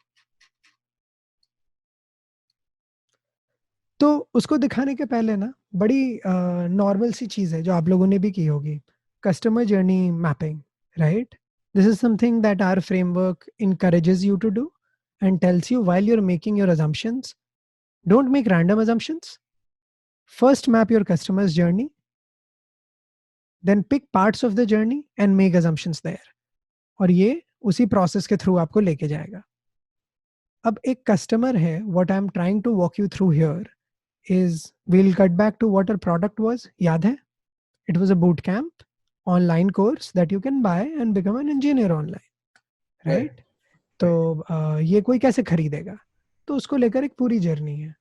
तो उसको दिखाने के पहले ना बड़ी नॉर्मल सी चीज है जो आप लोगों ने भी की होगी, customer journey mapping, right? This is something that our framework encourages you to do and tells you while you're making your assumptions, don't make random assumptions. First map your customer's journey, then pick parts of the journey and make assumptions there. और ये उसी process के through आपको लेके जाएगा. अब एक customer है, what I'm trying to walk you through here is, we'll cut back to what our product was. याद है? It was a boot camp, online course that you can buy and become an engineer online, right? तो ये कोई कैसे खरीदेगा? तो उसको लेकर एक पूरी जर्नी है.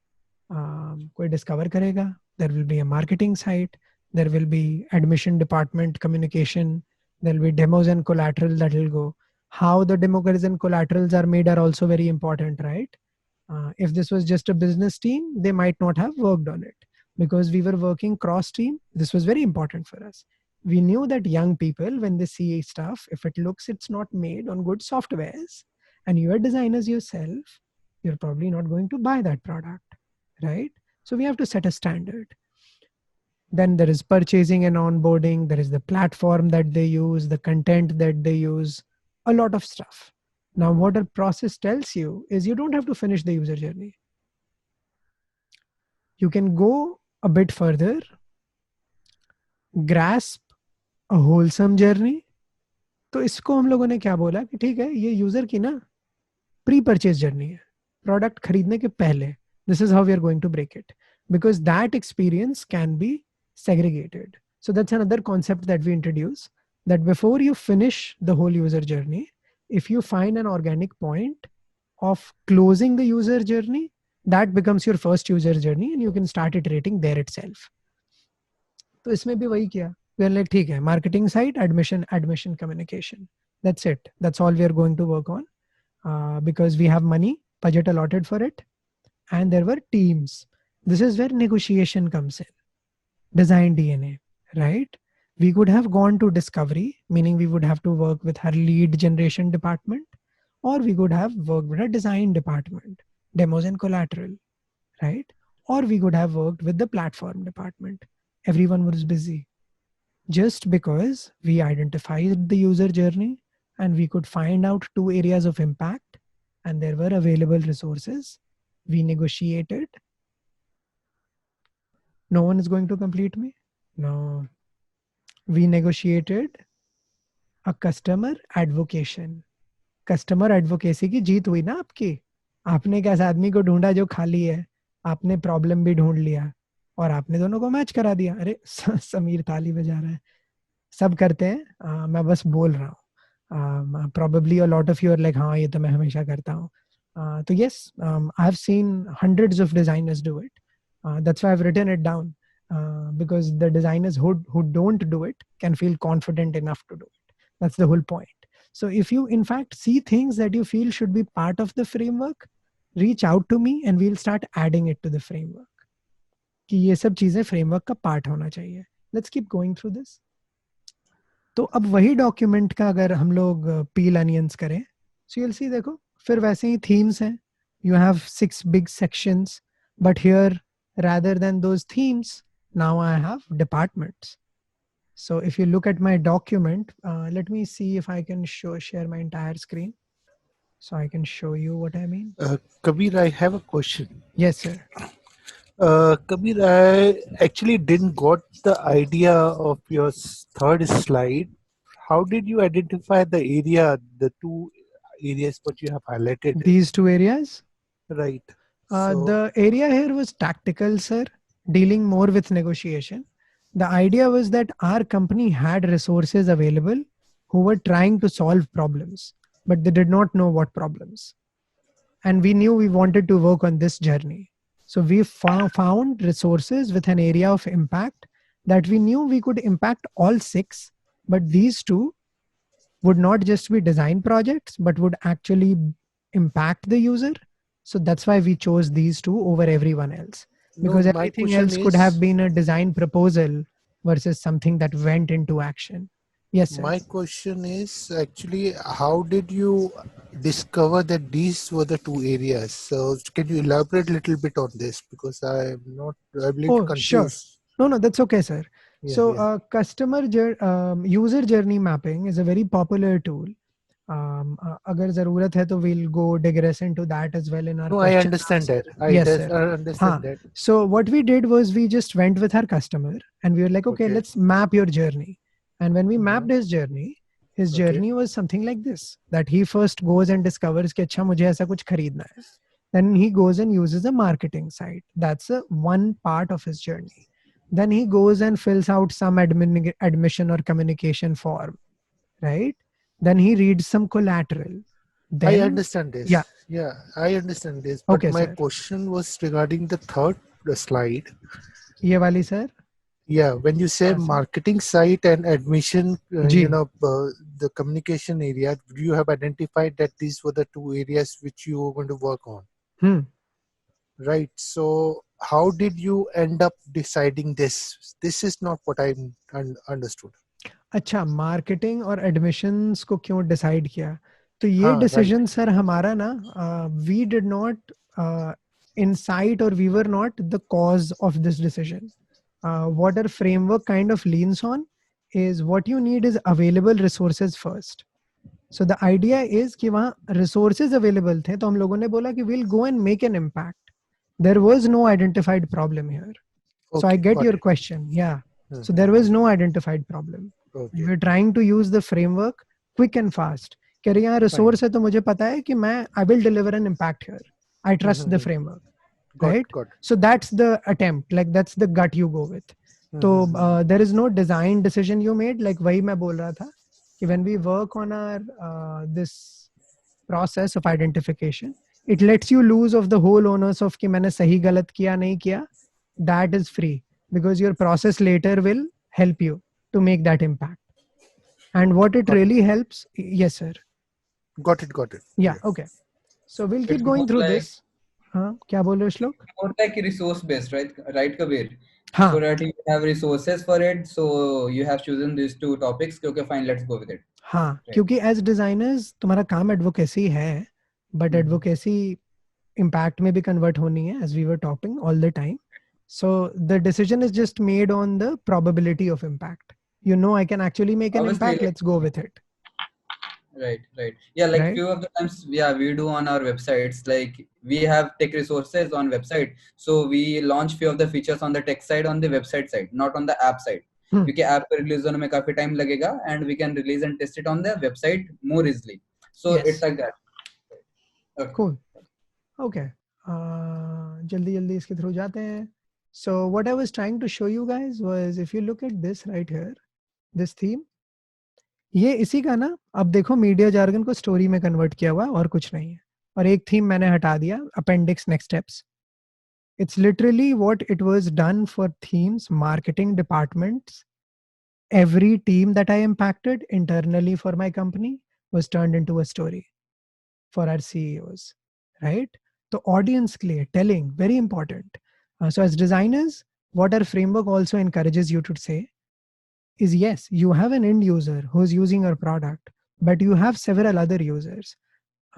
कोई डिस्कवर करेगा, there will be a marketing site, there will be admission department communication, there will be demos and collateral that will go. How the demos and collaterals are made are also very important, right? If this was just a business team, they might not have worked on it. Because we were working cross team, this was very important for us. We knew that young people, when they see stuff, if it looks it's not made on good softwares, and you are designers yourself, you're probably not going to buy that product, right? So we have to set a standard. Then there is purchasing and onboarding. There is the platform that they use, the content that they use, a lot of stuff. Now, what a process tells you is you don't have to finish the user journey. You can go a bit further, grasp a wholesome journey. तो इसको हम लोगों ने क्या बोला कि ठीक है, ये यूजर की ना प्री परचेज जर्नी है, प्रोडक्ट खरीदने के पहले. This is how we are going to break it, because that experience can be segregated. So that's another concept that we introduce, that before you finish the whole user journey, if you find an organic point of closing the user journey, that becomes your first user journey and you can start iterating there itself. तो इसमें भी वही किया. We are like, ठीक है, marketing side, admission communication. That's it. That's all we are going to work on, because we have money, budget allotted for it, and there were teams. This is where negotiation comes in. design DNA, right? We could have gone to discovery, meaning we would have to work with her lead generation department, or we could have worked with a design department, demos and collateral, right? Or we could have worked with the platform department. Everyone was busy. Just because we identified the user journey and we could find out 2 areas of impact and there were available resources, we negotiated. No one is going to complete me? No. We negotiated a customer advocation. Customer advocacy की जीत हुई ना आपकी. आपने एक ऐसे आदमी को ढूंढा जो खाली है, आपने प्रॉब्लम भी ढूंढ लिया और आपने दोनों को मैच करा दिया. अरे समीर ताली बजा रहा है. सब करते हैं, मैं बस बोल रहा हूँ. Probably a lot of you are like, हाँ ये तो मैं हमेशा करता हूँ. तो yes, I have seen hundreds of designers do it. That's why I've written it down, because the designers who don't do it can feel confident enough to do it. That's the whole point. So if you in fact see things that you feel should be part of the framework, reach out to me and we'll start adding it to the framework. कि ये सब चीजें framework का part होना चाहिए. Let's keep going through this. तो अब वही डॉक्यूमेंट का अगर हम लोग पील अनियंस करें, सो you'll see, देखो फिर वैसे ही themes हैं. You have 6 big sections, but here rather than those themes, now I have departments. So if you look at my document, let me see if I can share my entire screen so I can show you what I mean. Kabir, I have a question. Yes, sir. Kabir, I actually didn't got the idea of your third slide. How did you identify the area, the 2 areas what you have highlighted? These 2 areas? Right. The area here was tactical, sir, dealing more with negotiation. The idea was that our company had resources available who were trying to solve problems, but they did not know what problems. And we knew we wanted to work on this journey. So we found resources with an area of impact that we knew we could impact all 6, but these 2 would not just be design projects, but would actually impact the user. So that's why we chose these 2 over everyone else. Because everything else could have been a design proposal versus something that went into action. Yes, sir. My question is actually, how did you discover that these were the 2 areas? So can you elaborate a little bit on this? Because I'm not a little confused. Sure. No, that's okay, sir. Yeah, so yeah. User journey mapping is a very popular tool. अगर जरूरत है तो we'll go digress into that as well in our No, I understand that. Yes, sir. I understand that. So what we did was we just went with our customer and we were like, okay, let's map your journey. And when we mapped his journey was something like this, that he first goes and discovers कि अच्छा मुझे ऐसा कुछ खरीदना है. Then he goes and uses a marketing site. That's one part of his journey. Then he goes and fills out some admission or communication form, right? Then he reads some collateral. Then, I understand this. Yeah, I understand this. But my question was regarding the third slide. ये वाली, sir? Yeah, when you say marketing site and admission, the communication area, you have identified that these were the 2 areas which you were going to work on. Right. So how did you end up deciding this? This is not what I understood. अच्छा, marketing और admissions को क्यों decide किया? तो ये decision sir हमारा ना, we did not incite or we were not the cause of this decision. What our framework kind of leans on is what you need is available resources first. So the idea is कि वहाँ resources available थे, तो हम लोगों ने बोला कि we'll go and make an impact. There was no identified problem here. So I get your question. Yeah. So there was no identified problem. We're trying to use the framework quick and fast. कि अरे यहाँ resource है तो मुझे पता है कि मैं I will deliver an impact here. I trust the framework. Right? So that's the attempt. Like that's the gut you go with. So there is no design decision you made. Like वही मैं बोल रहा था कि when we work on our this process of identification, it lets you lose of the whole onus of कि मैंने सही गलत किया नहीं किया. That is free because your process later will help you to make that impact. And what it really helps, yes, sir. Got it. Yeah, okay. So we'll keep going through this. हाँ क्या बोल रहे हो श्लोक? More like resource based, right Kabir? हाँ So that you have resources for it, so you have chosen these two topics. Okay, fine, let's go with it. हाँ, Right. क्योंकि as designers तुम्हारा काम एडवोकेसी है, बट एडवोकेसी इम्पैक्ट में भी convert होनी है, as we were talking all the time. So the decision is just made on the probability of impact. You know, I can actually make an Obviously, impact. Let's go with it. Right. Yeah, like Right? few of the times, yeah, we do on our websites. Like we have tech resources on website, so we launch few of the features on the tech side, on the website side, not on the app side. क्योंकि app को release होने में काफी time लगेगा, and we can release and test it on the website more easily. So Yes. it's like that. Okay. Cool. Okay. जल्दी जल्दी इसके through जाते हैं. So what I was trying to show you guys was, if you look at this right here, this theme, ये इसी का ना, अब देखो मीडिया जार्गन को स्टोरी में कन्वर्ट किया हुआ और कुछ नहीं है. और एक थीम मैंने हटा दिया, appendix next steps. It's literally what it was done for themes, marketing departments. Every team that I impacted internally for my company was turned into a story for our CEOs, right? So audience clear, telling, very important. So as designers, what our framework also encourages you to say is, yes, you have an end user who's using your product, but you have several other users.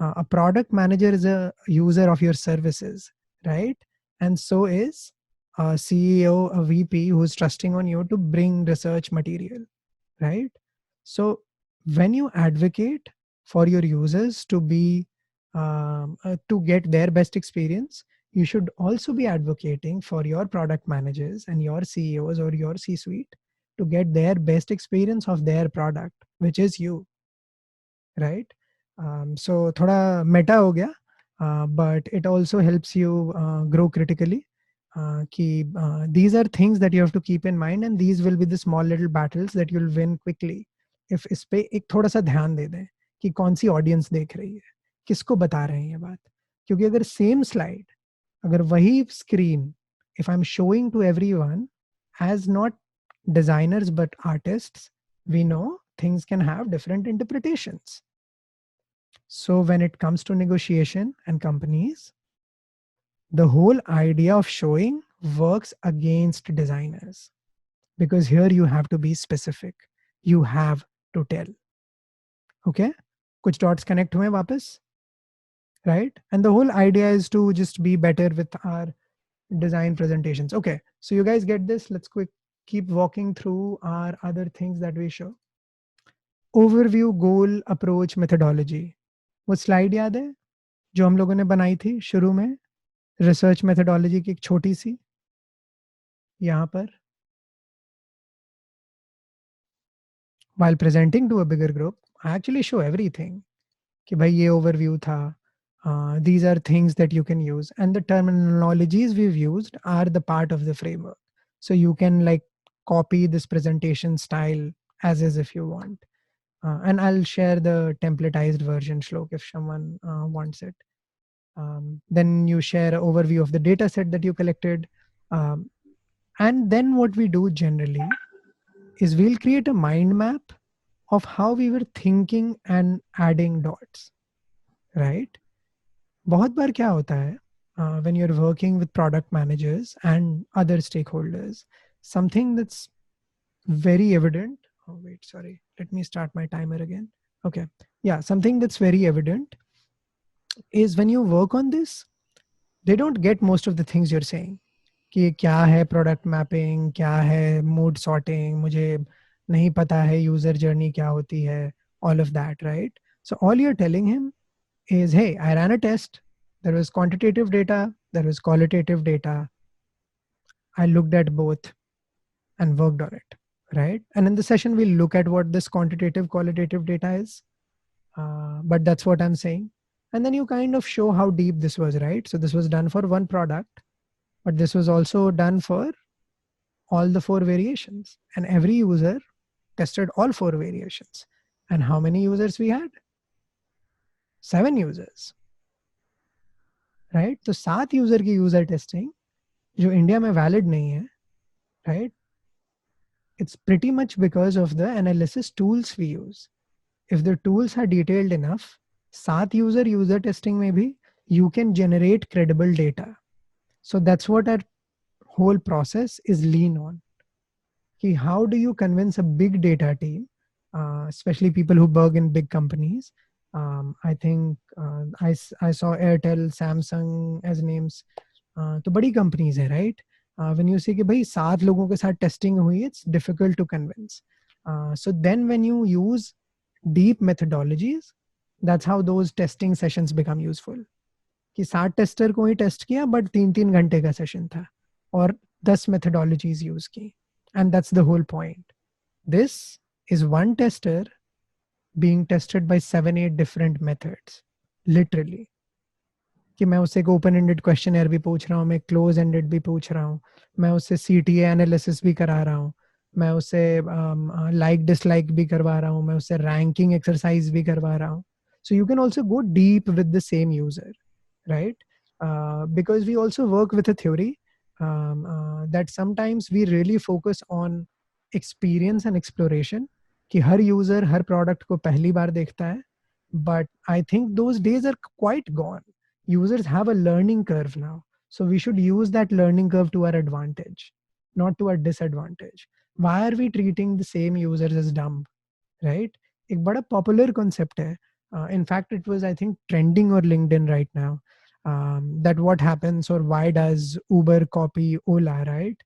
A product manager is a user of your services, right? And so is a CEO, a VP who's trusting on you to bring research material, right? So when you advocate for your users to be to get their best experience, you should also be advocating for your product managers and your CEOs or your C-suite to get their best experience of their product, which is you, right? So thoda meta ho gaya, but it also helps you grow critically. These are things that you have to keep in mind, and these will be the small little battles that you'll win quickly if इस पे एक थोड़ा सा ध्यान दे दें कि कौन सी audience देख रही है, किसको बता रहे हैं ये बात. क्योंकि अगर सेम स्लाइड, अगर वही screen, if I'm showing to everyone as not designers but artists, we know things can have different interpretations. So when it comes to negotiation and companies, the whole idea of showing works against designers, because here you have to be specific. You have to tell. Okay? Kuch dots connect हुए वापस? Right? And the whole idea is to just be better with our design presentations. Okay, so you guys get this. Let's keep walking through our other things that we show. Overview, goal, approach, methodology. वो slide याद है जो हम लोगों ने बनाई थी शुरू में, रिसर्च मेथोडोलॉजी की एक छोटी सी, यहाँ पर. While presenting to a bigger group, I actually show everything. कि भाई ये overview था. These are things that you can use, and the terminologies we've used are the part of the framework. So you can like copy this presentation style as is if you want. And I'll share the templatized version, Shlok, if someone wants it. Then you share an overview of the data set that you collected. And then what we do generally is we'll create a mind map of how we were thinking and adding dots, right? बहुत बार क्या होता है, when you're working with product managers and other stakeholders, something that's very evident. Oh, wait, sorry. Let me start my timer again. Okay. Yeah, something that's very evident is when you work on this, they don't get most of the things you're saying. कि क्या है product mapping, क्या है mood sorting, मुझे नहीं पता है user journey क्या होती है, all of that, right? So all you're telling him is, hey, I ran a test. There was quantitative data, there was qualitative data. I looked at both and worked on it, right? And in the session, we'll look at what this quantitative, qualitative data is. But that's what I'm saying. And then you kind of show how deep this was, right? So this was done for one product, but this was also done for all the 4 variations. And every user tested all 4 variations. And how many users we had? 7 users, right? तो 7 user की user testing जो India में valid नहीं है, right? It's pretty much because of the analysis tools we use. If the tools are detailed enough, 7 user testing में भी you can generate credible data. So that's what our whole process is lean on. How do you convince a big data team, especially people who work in big companies? I think I saw Airtel, Samsung as names. तो बड़ी companies है, right? When you say कि भाई 7 लोगों के साथ testing हुई, it's difficult to convince. So then when you use deep methodologies, that's how those testing sessions become useful. कि 7 टेस्टर को ही टेस्ट किया, बट 3-3 घंटे का सेशन था और 10 methodologies यूज की. And that's the whole point. This is one tester being tested by 7-8 different methods, literally. कि मैं उससे एक ओपन एंडेड क्वेश्चन भी पूछ रहा हूँ, मैं क्लोज एंडेड भी पूछ रहा हूँ, मैं उससे CTA एनालिसिस भी करा रहा हूँ, मैं उससे लाइक डिसलाइक भी करवा रहा हूँ, मैं उससे रैंकिंग एक्सरसाइज भी करवा रहा हूँ. So you can also go deep with the same user, right? Because we also work with a theory that sometimes we really focus on experience and exploration, कि हर user हर product को पहली बार देखता है, but I think those days are quite gone. Users have a learning curve now, so we should use that learning curve to our advantage, not to our disadvantage. Why are we treating the same users as dumb, right? एक बड़ा popular concept है. In fact, it was, I think, trending on LinkedIn right now. That what happens, or why does Uber copy Ola, right?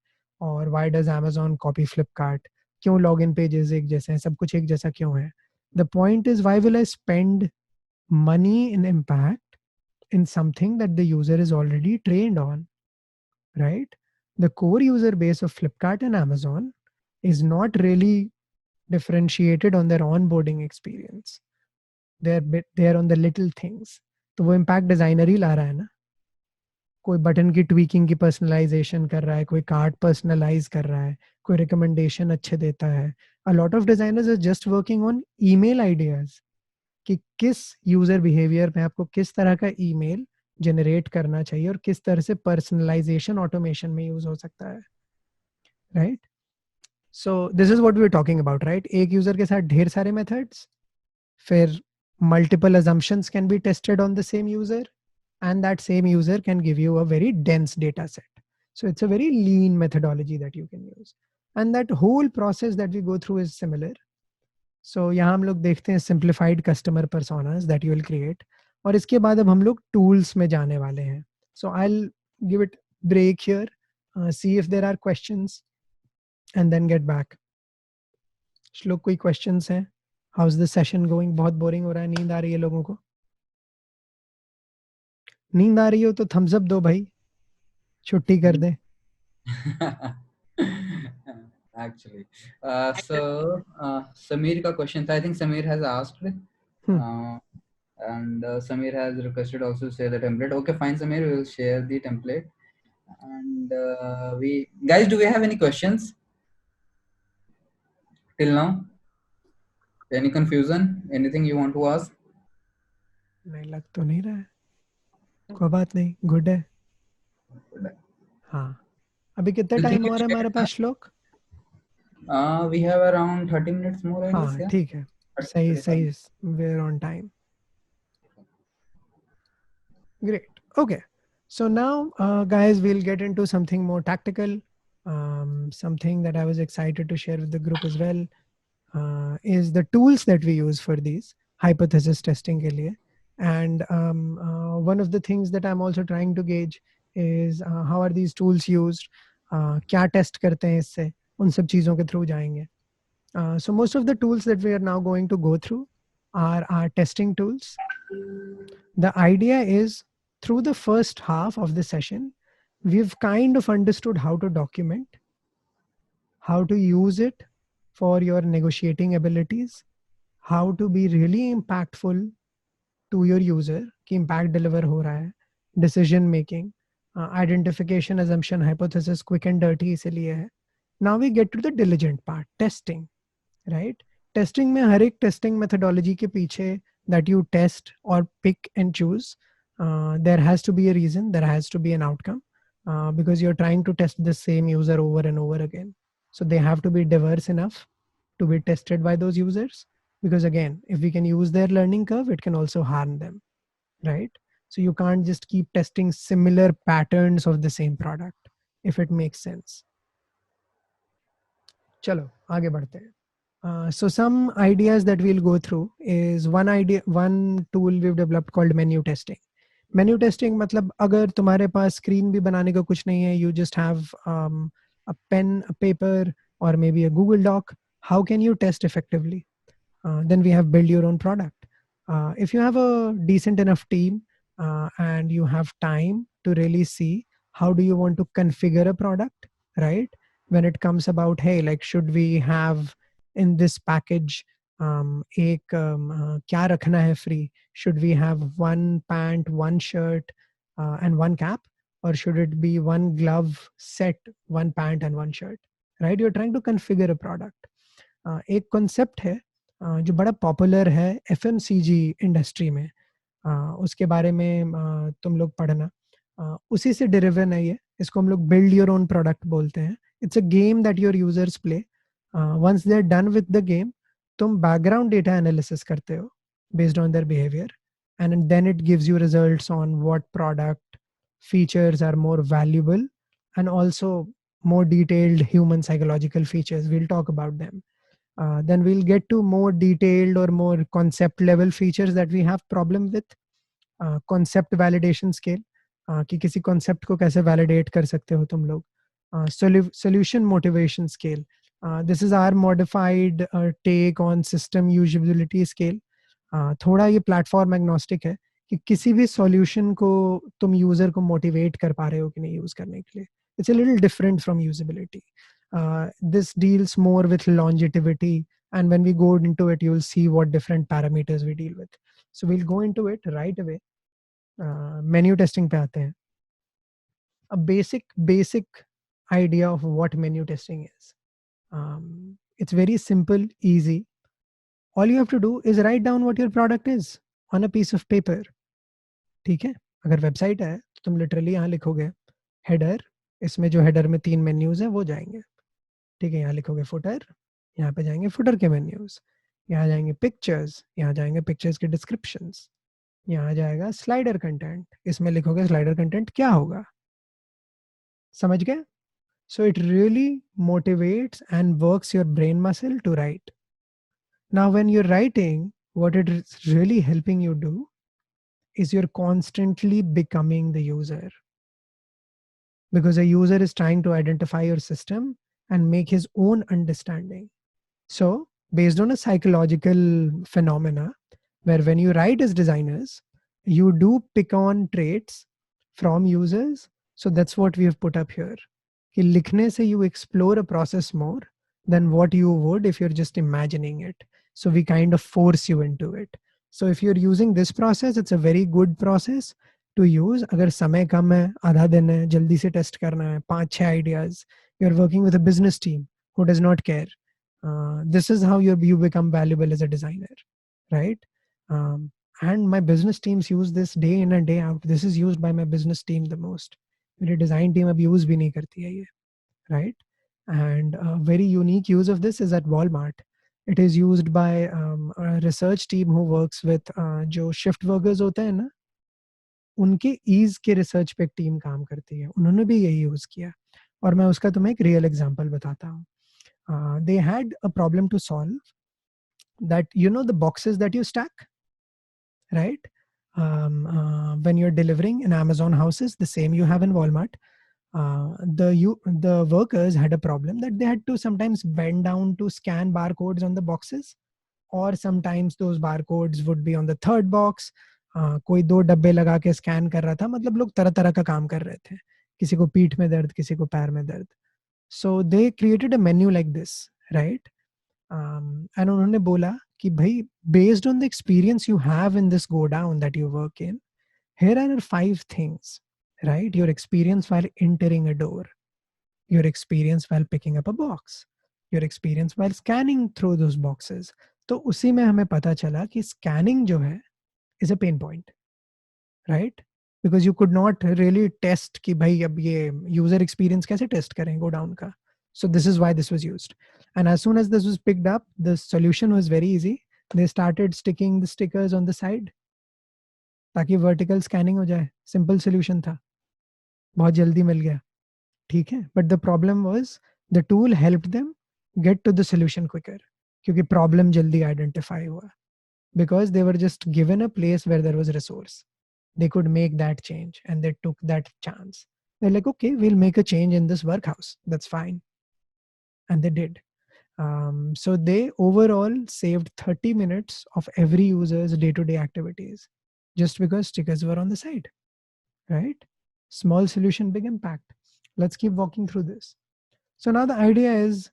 Or why does Amazon copy Flipkart? क्यों login pages एक जैसे हैं, सब कुछ एक जैसा क्यों है? The point is, why will I spend money in impact in something that the user is already trained on, right? The core user base of Flipkart and Amazon is not really differentiated on their onboarding experience. They're on the little things. तो वो impact designer ही ला रहा है ना. कोई button की tweaking की personalisation कर रहा है, कोई कार्ड पर्सनलाइज कर रहा है, कोई रिकमेंडेशन अच्छे देता है. A lot of designers are just working on email ideas, कि किस यूजर बिहेवियर में आपको किस तरह का ईमेल जनरेट करना चाहिए और किस तरह से पर्सनलाइजेशन ऑटोमेशन में यूज हो सकता है, right? So this is what we are talking about, right? एक यूजर के साथ ढेर सारे मेथड्स, फिर multiple assumptions can be tested on the same user, and that same user can give you a very dense data set. So it's a very lean methodology that you can use, and that whole process that we go through is similar. So यहाँ हम लोग देखते हैं simplified customer personas that you will create, और इसके बाद अब हम लोग tools में जाने वाले हैं. So I'll give it break here, see if there are questions, and then get back. श्लोक, कोई questions हैं? How's the session going? बहुत boring हो रहा है, नींद आ रही है लोगों को? नींद आ रही हो तो thumbs up दो भाई, छुट्टी कर दे. Actually, Samir का question था. I think Samir has asked, and Samir has requested also to share the template. Okay, fine, Samir, we will share the template. And we guys, do we have any questions till now? Any confusion? Anything you want to ask? नहीं, लग तो नहीं रहा है. कोई बात नहीं, good है. हाँ, अभी कितना टाइम हो रहा है हमारे पास श्लोक? We have around 30 minutes more, I guess. हाँ, ठीक है, सही, we're on time. Great. Okay, so now guys, we'll get into something more tactical, something that I was excited to share with the group as well, is the tools that we use for these hypothesis testing के लिए. And one of the things that I'm also trying to gauge is how are these tools used, क्या test करते हैं इससे, उन सब चीज़ों के through जाएंगे. So most of the tools that we are now going to go through are our testing tools. The idea is, through the first half of the session, we've kind of understood how to document, how to use it for your negotiating abilities, how to be really impactful to your user, कि impact deliver हो रहा है, decision making, identification, assumption, hypothesis, quick and dirty इसलिए है. Now we get to the diligent part, testing, right? Testing में हर एक testing methodology के पीछे that you test or pick and choose, there has to be a reason, there has to be an outcome, because you're trying to test the same user over and over again. So they have to be diverse enough to be tested by those users, because again, if we can use their learning curve, it can also harm them, right? So you can't just keep testing similar patterns of the same product, if it makes sense. Chalo, आगे बढ़ते हैं. So some ideas that we'll go through is one tool we've developed called menu testing. Menu testing मतलब अगर तुम्हारे पास screen भी बनाने का कुछ नहीं है, you just have a pen, a paper, or maybe a Google Doc, how can you test effectively? Then we have build your own product. If you have a decent enough team and you have time to really see how do you want to configure a product, right? When it comes about, hey, like should we have in this package क्या रखना है free? Should we have one pant, one shirt, and one cap? Or should it be one glove set, one pant and one shirt? Right? You're trying to configure a product. एक concept है जो बड़ा popular है FMCG industry में, उसके बारे में तुम लोग पढ़ना, उसी से डिरिवन है ये. इसको हम लोग बिल्ड योर ओन प्रोडक्ट बोलते हैं. It's a game that your users play. Once they are done with the game, तुम बैकग्राउंड डेटा एनालिसिस करते हो based on their behaviour, and then it gives you results on what product features are more valuable and also more detailed human psychological features. We'll talk about them. Then we'll get to more detailed or more concept level features that we have problem with. Concept validation scale, कि किसी concept को कैसे validate कर सकते हो तुम लोग. Solution motivation scale. This is our modified take on system usability scale. थोड़ा ये platform agnostic है कि किसी भी solution को तुम user को motivate कर पा रहे हो कि नहीं use करने के लिए. It's a little different from usability. This deals more with longevity, and when we go into it, you'll see what different parameters we deal with. So we'll go into it right away. Menu testing पे आते हैं. A basic idea of what menu testing is. It's very simple, easy. All you have to do is write down what your product is on a piece of paper. ठीक है? अगर website है तो तुम literally यहाँ लिखोगे header, इसमें जो हेडर में 3 मेन्यूज हैं वो जाएंगे. ठीक है, यहाँ लिखोगे फुटर, यहाँ पे जाएंगे फुटर के मेन्यूज, यहाँ जाएंगे पिक्चर्स, यहाँ जाएंगे पिक्चर्स के डिस्क्रिप्शंस, यहाँ जाएगा स्लाइडर कंटेंट, इसमें लिखोगे स्लाइडर कंटेंट क्या होगा. समझ गए? So it really motivates and works your brain muscle to write. Now when you are writing, what it is really helping you do is you're constantly becoming the user, because a user is trying to identify your system and make his own understanding. So based on a psychological phenomena where when you write as designers, you do pick on traits from users. So that's what we have put up here. कि लिखने से you explore a process more than what you would if you're just imagining it. So we kind of force you into it. So if you're using this process, it's a very good process to use. अगर समय कम है, आधा दिन है, जल्दी से test करना है, 5-6 ideas, you're working with a business team who does not care. This is how you become valuable as a designer, right? And my business teams use this day in and day out. This is used by my business team the most. मेरी design team अब use भी नहीं करती है ये, right? And a very unique use of this is at Walmart. It is used by a research team who works with जो shift workers होते हैं ना, उनके ease के research पे एक टीम काम करती है. उन्होंने भी यही यूज किया और मैं उसका तुम्हें एक real example बताता हूँ. They had a problem to solve that, you know, the boxes that you stack, right? When you're delivering in Amazon houses, the same you have in Walmart. The workers had a problem that they had to sometimes bend down to scan barcodes on the boxes, or sometimes those barcodes would be on the third box. कोई 2 डब्बे लगा के scan कर रहा था. मतलब लोग तरह तरह का काम कर रहे थे. किसी को पीठ में दर्द, किसी को पैर में दर्द. So they created a menu like this, right? And उन्होंने बोला कि भाई, based on the experience you have in this go down that you work in, here are 5 things. Right? Your experience while entering a door, your experience while picking up a box, your experience while scanning through those boxes. तो उसी में हमें पता चला कि scanning जो है is a pain point, right? Because you could not really test कि भाई अब ये user experience कैसे test करें go down का. So this is why this was used. And as soon as this was picked up, the solution was very easy. They started sticking the stickers on the side. ताकि vertical scanning हो जाए. Simple solution था, बहुत जल्दी मिल गया. ठीक है, but the problem was the tool helped them get to the solution quicker, क्योंकि प्रॉब्लम जल्दी आइडेंटिफाई हुआ, because they were just given a place where there was resource. They could make that change and they took that chance. They're like, okay, we'll make a change in this workhouse. That's fine. And they did. So they overall saved 30 minutes of every user's day-to-day activities just because stickers were on the side, right? Small solution, big impact. Let's keep walking through this. So now the idea is,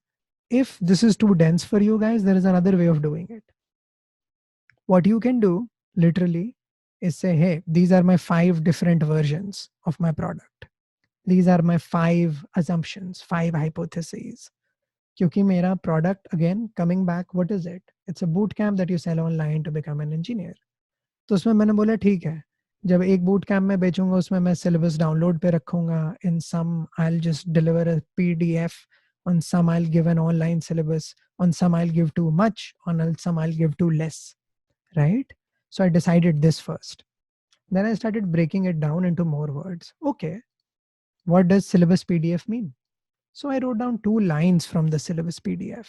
if this is too dense for you guys, there is another way of doing it. What you can do literally is say, hey, these are my 5 different versions of my product. These are my 5 assumptions, 5 hypotheses. Kyunki mera product, again, coming back, what is it? It's a boot camp that you sell online to become an engineer. तो उसमें मैंने बोला ठीक है, जब एक boot camp में बेचूंगा उसमें मैं सिलेबस डाउनलोड पे रखूंगा. In some I'll just deliver a PDF, on some I'll give an online syllabus, on some I'll give too much, on some I'll give too less. Right? So I decided this first. Then I started breaking it down into more words. Okay, what does syllabus PDF mean? So I wrote down 2 lines from the syllabus PDF.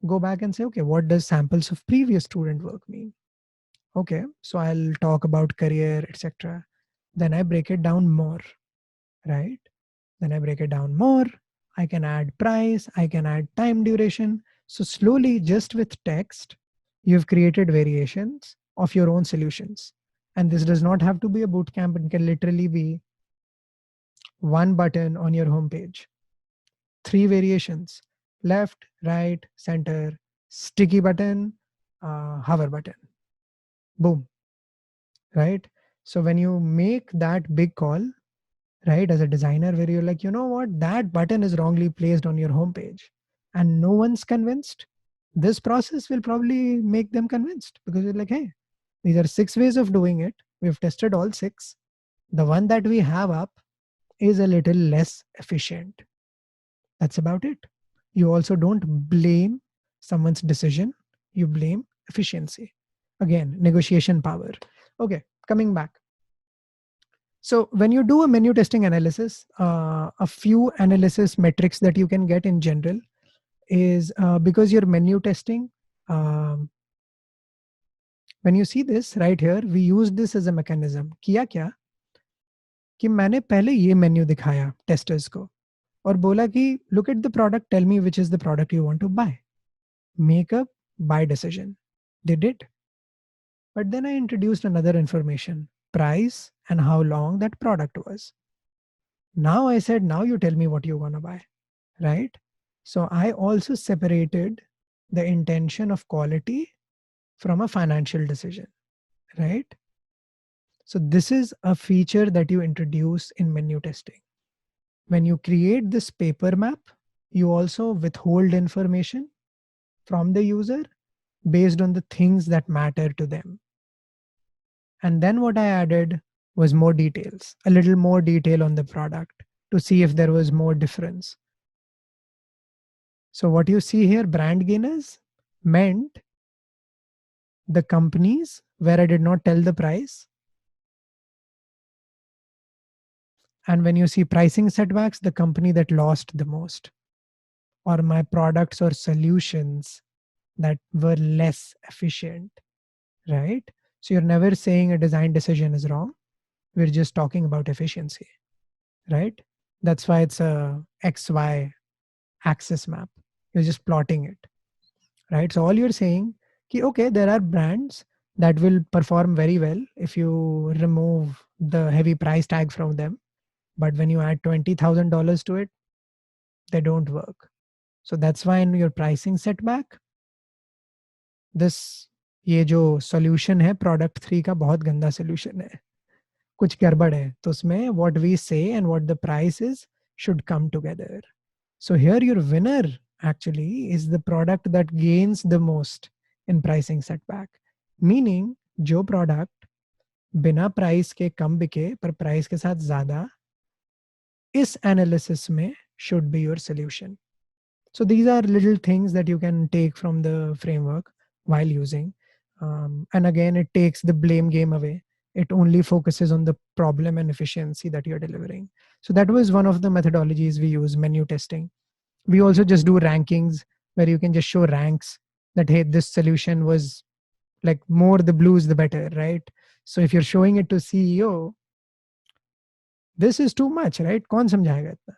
Go back and say, okay, what does samples of previous student work mean? Okay, so I'll talk about career, etc. Then I break it down more, right? Then I break it down more. I can add price, I can add time duration. So slowly, just with text, you've created variations of your own solutions. And this does not have to be a bootcamp. It can literally be one button on your homepage. 3 variations: left, right, center, sticky button, hover button. Boom. Right? So when you make that big call, right, as a designer, where you're like, you know what, that button is wrongly placed on your homepage and no one's convinced, this process will probably make them convinced, because you're like, hey, these are 6 ways of doing it. We've tested all 6. The one that we have up is a little less efficient. That's about it. You also don't blame someone's decision. You blame efficiency. Again, negotiation power. Okay, coming back. So when you do a menu testing analysis, a few analysis metrics that you can get in general is because you're menu testing, when you see this right here, we use this as a mechanism. किया क्या कि मैंने पहले ये menu दिखाया testers को और बोला कि look at the product, tell me which is the product you want to buy. Make a buy decision. They did. But then I introduced another information, price and how long that product was. Now I said, now you tell me what you want to buy, right? So I also separated the intention of quality from a financial decision, right? So this is a feature that you introduce in menu testing. When you create this paper map, you also withhold information from the user based on the things that matter to them. And then what I added was more details, a little more detail on the product to see if there was more difference. So what you see here, brand gainers, meant the companies where I did not tell the price. And when you see pricing setbacks, the company that lost the most, or my products or solutions that were less efficient, right? So you're never saying a design decision is wrong. We're just talking about efficiency, right? That's why it's a XY axis map. You're just plotting it, right? So all you're saying, okay, there are brands that will perform very well if you remove the heavy price tag from them. But when you add $20,000 to it, they don't work. So that's why in your pricing setback, this ये जो solution है product 3 का बहुत गंदा solution है, कुछ गड़बड़ है, तो उसमें what we say and what the price is should come together. So here your winner actually is the product that gains the most in pricing setback. Meaning जो product बिना price के कम बिके पर price के साथ ज़्यादा, इस analysis में should be your solution. So these are little things that you can take from the framework while using. And again, it takes the blame game away. It only focuses on the problem and efficiency that you're delivering. So that was one of the methodologies we use, menu testing. We also just do rankings where you can just show ranks that, hey, this solution was like more the blues, the better, right? So if you're showing it to CEO, this is too much, right? कौन समझाएगा इतना?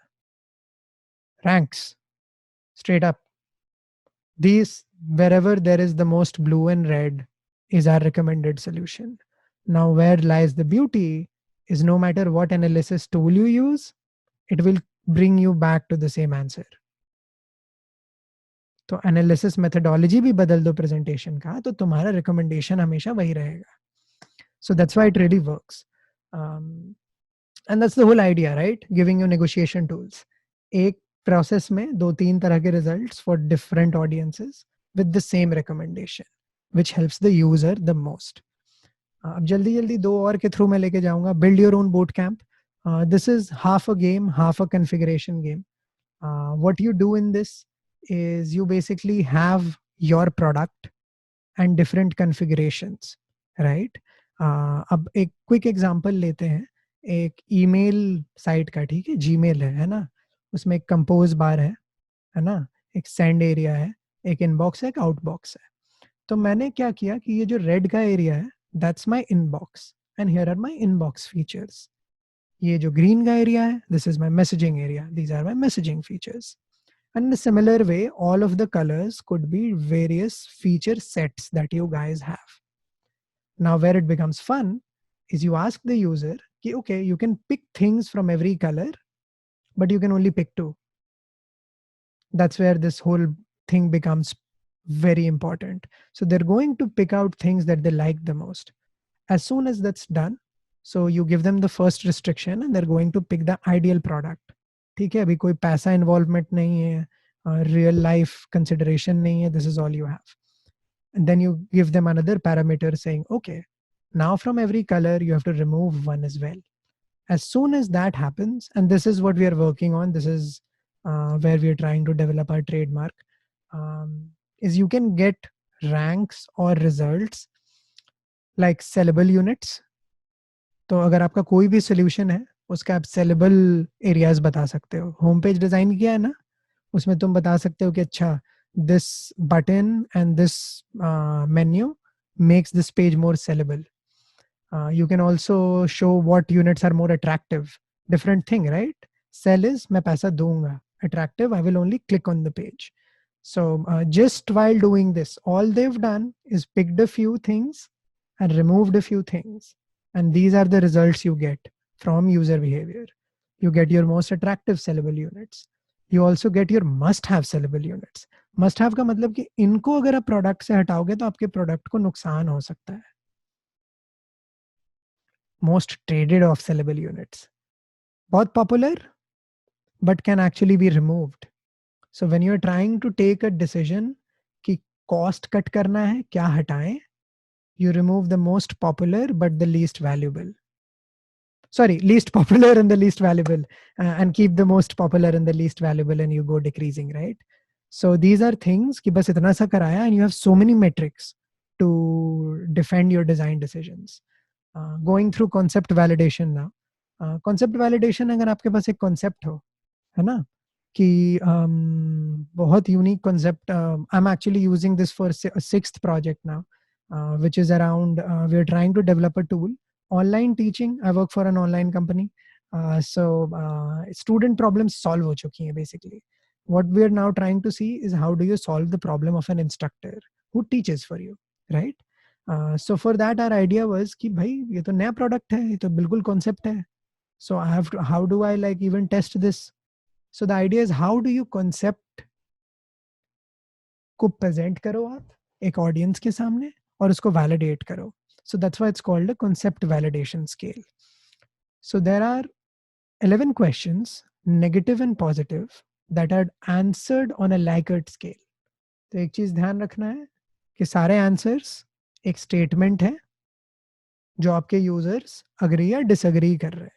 Ranks, straight up. These, wherever there is the most blue and red, is our recommended solution. Now, where lies the beauty is no matter what analysis tool you use, it will bring you back to the same answer. तो analysis methodology भी बदल दो presentation का, तो तुम्हारा recommendation हमेशा वही रहेगा. So that's why it really works. And that's the whole idea, right? Giving you negotiation tools. एक process में 2-3 तरह के results for different audiences with the same recommendation, which helps the user the most. अब जल्दी 2 और के through मैं लेके जाऊंगा. Build your own boot camp. This is half a game, half a configuration game. What you do in this is you basically have your product and different configurations, right? अब एक quick example लेते हैं. एक email site का, ठीक है, Gmail है ना, उसमें एक कंपोज बार है ना, एक सेंड एरिया है, एक इनबॉक्स है, एक आउटबॉक्स है. तो मैंने क्या किया कि ये जो रेड का एरिया है, that's my inbox and here are my inbox features. ये जो ग्रीन का एरिया है, this is my messaging area, these are my messaging features. And in a similar way, all of the colors could be various feature sets that you guys have. Now, where it becomes fun is you ask the user, okay, you can pick things from every color, but you can only pick 2. That's where this whole thing becomes very important. So they're going to pick out things that they like the most. As soon as that's done, so you give them the first restriction and they're going to pick the ideal product. ठीक है, अभी कोई पैसा involvement नहीं है, real life consideration नहीं है, this is all you have. And then you give them another parameter saying, okay, now from every color you have to remove 1 as well. As soon as that happens, and this is what we are working on, this is where we are trying to develop our trademark, is you can get ranks or results like sellable units. तो अगर आपका कोई भी solution है, उसका आप sellable areas बता सकते हो. होम पेज डिजाइन किया है ना, उसमें तुम बता सकते हो कि अच्छा, this button and this menu makes this page more sellable. You can also show what units are more attractive. Different thing, right? Sell is मैं पैसा दूंगा. Attractive, I will only click on the page. So just while doing this, all they've done is picked a few things and removed a few things. And these are the results you get from user behavior. You get your most attractive sellable units. You also get your must-have sellable units. Must-have का मतलब कि इनको अगर आप product से हटाओगे तो आपके product को नुकसान हो सकता है. Most traded off sellable units. बहुत popular, but can actually be removed. So when you're trying to take a decision कि cost cut करना है, क्या हटाएं, you remove the most popular but the least valuable. Sorry, least popular and the least valuable, and keep the most popular and the least valuable, and you go decreasing, right? So these are things कि बस इतना सा कराया, and you have so many metrics to defend your design decisions. Going through concept validation now. Concept validation, अगर आपके पास एक concept हो, है ना, कि बहुत unique concept. I'm actually using this for a 6th project now, which is around, we're trying to develop a tool. Online teaching, I work for an online company. So student problems solve हो चुकी हैं basically. What we're now trying to see is how do you solve the problem of an instructor who teaches for you, right? So for that our idea was कि भाई ये तो नया product है, ये तो बिल्कुल concept है. So I have to, how do I like even test this? So the idea is how do you concept को present करो आप एक audience के सामने और उसको validate करो. So that's why it's called a concept validation scale. So there are 11 questions, negative and positive, that are answered on a Likert scale. तो एक चीज ध्यान रखना है कि सारे answers एक statement है जो आपके users agree या disagree कर रहे हैं.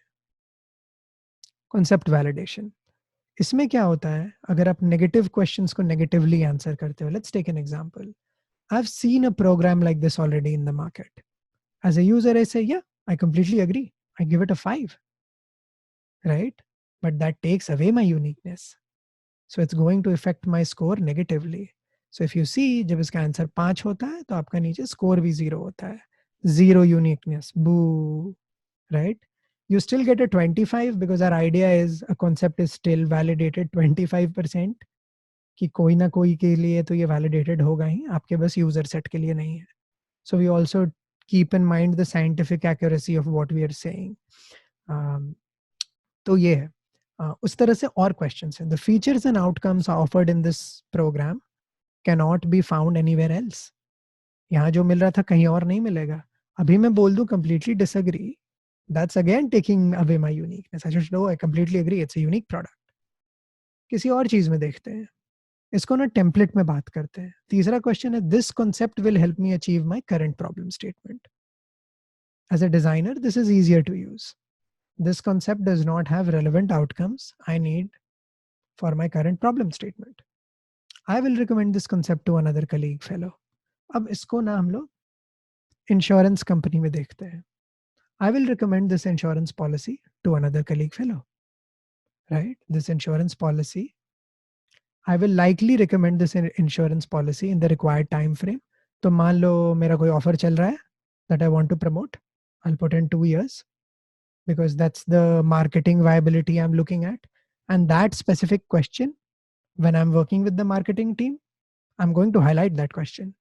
Concept validation. इसमें क्या होता है, अगर आप negative questions को negatively answer करते हो, let's take an example. I've seen a program like this already in the market. As a user, I say, yeah, I completely agree. I give it a 5, right? But that takes away my uniqueness. So it's going to affect my score negatively. So if you see, जब इसका answer 5 होता है तो आपका नीचे score भी 0 होता है. Zero uniqueness. Boo. Right? You still get a 25 because our idea is a concept is still validated 25%. कि कोई ना कोई के लिए तो ये validated होगा ही, आपके बस user set के लिए नहीं है. So we also keep in mind the scientific accuracy of what we are saying. तो ये है. उस तरह से और questions हैं. The features and outcomes offered in this program cannot be found anywhere else. यहाँ जो मिल रहा था कहीं और नहीं मिलेगा. अभी मैं बोल दूं completely disagree. That's again taking away my uniqueness. I should know I completely agree. It's a unique product. किसी और चीज में देखते हैं. इसको ना टेम्पलेट में बात करते हैं. तीसरा क्वेश्चन है, this concept will help me achieve my current problem statement. As a designer this is easier to use. This concept does not have relevant outcomes I need for my current problem statement. I will recommend this concept to another colleague fellow. अब इसको ना हम लोग insurance company में देखते हैं. I will recommend this insurance policy to another colleague fellow. Right? This insurance policy, I will likely recommend this insurance policy in the required time frame. तो मान लो मेरा कोई ऑफर चल रहा है that I want to promote. I'll put in 2 years because that's the marketing viability I'm looking at. And that specific question, when I'm working with the marketing team, I'm going to highlight that question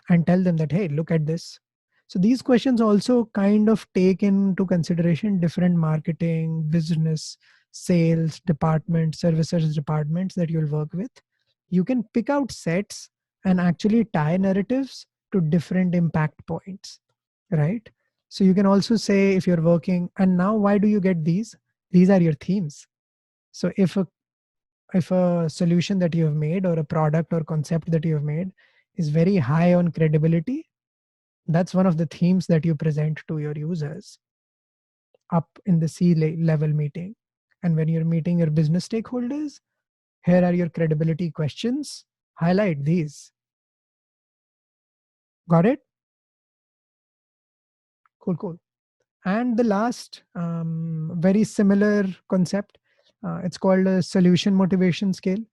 and tell them that, hey, look at this. So these questions also kind of take into consideration different marketing, business, sales departments, services departments that you'll work with. You can pick out sets and actually tie narratives to different impact points, right? So you can also say if you're working, and now why do you get these? These are your themes. So if a solution that you have made or a product or concept that you have made is very high on credibility, that's one of the themes that you present to your users up in the C-level meeting. And when you're meeting your business stakeholders, here are your credibility questions. Highlight these. Got it? Cool. And the last, very similar concept, it's called a solution motivation scale.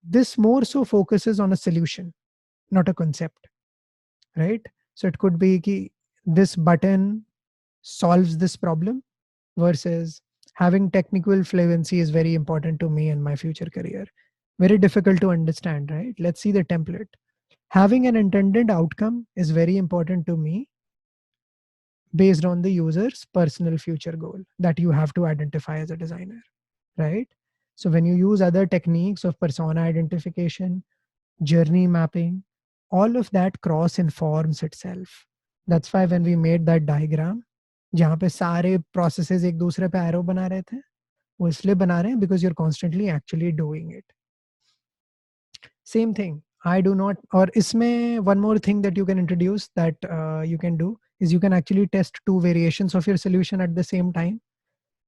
This more so focuses on a solution, not a concept, right? So it could be ki this button solves this problem versus having technical fluency is very important to me in my future career. Very difficult to understand, right? Let's see the template. Having an intended outcome is very important to me based on the user's personal future goal that you have to identify as a designer, right? So when you use other techniques of persona identification, journey mapping, all of that cross informs itself. That's why when we made that diagram, जहाँ पे सारे processes एक दूसरे पे arrow बना रहे थे, वो इसलिए बना रहे हैं because you're constantly actually doing it. Same thing. I do not, or इसमें one more thing that you can introduce that you can do is you can actually test 2 variations of your solution at the same time.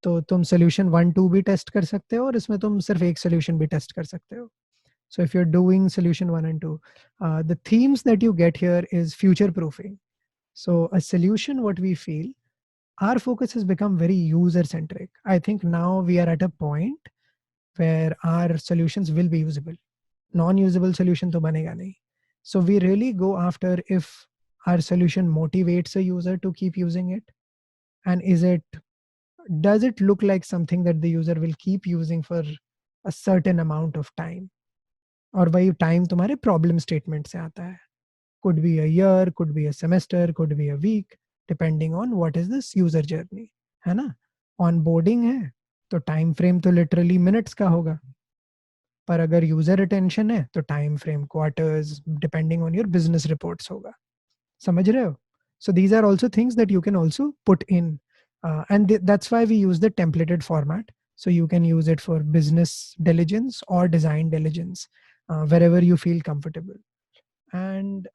तो तुम solution 1, 2 भी test कर सकते हो और इसमें तुम सिर्फ एक solution भी test कर सकते हो. So if you're doing solution 1 and 2, the themes that you get here is future proofing. So a solution, what we feel, our focus has become very user centric. I think now we are at a point where our solutions will be usable. Non-usable solution to banega nahi. So we really go after if our solution motivates a user to keep using it, and does it look like something that the user will keep using for a certain amount of time? और वही time तुम्हारे problem statement से आता है. Could be a year, could be a semester, could be a week, depending on what is this user journey, है ना? Onboarding है तो टाइम फ्रेम तो लिटरली मिनट्स का होगा, पर अगर यूजर रिटेंशन है तो time frame quarters depending on your business reports होगा. समझ रहे हो? So these are also things that you can also put in, and that's why we use the templated format. So you can use it for business diligence or design diligence, wherever you feel comfortable. And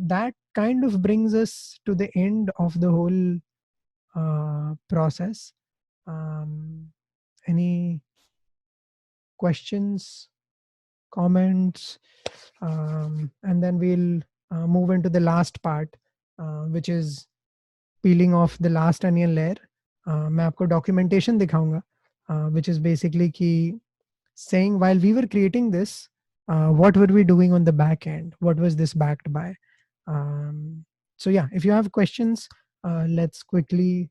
that kind of brings us to the end of the whole process. Any questions, comments, and then we'll move into the last part, which is peeling off the last onion layer, मैं आपको documentation दिखाऊंगा, which is basically कि saying while we were creating this, what were we doing on the back end? What was this backed by? So yeah, if you have questions, let's quickly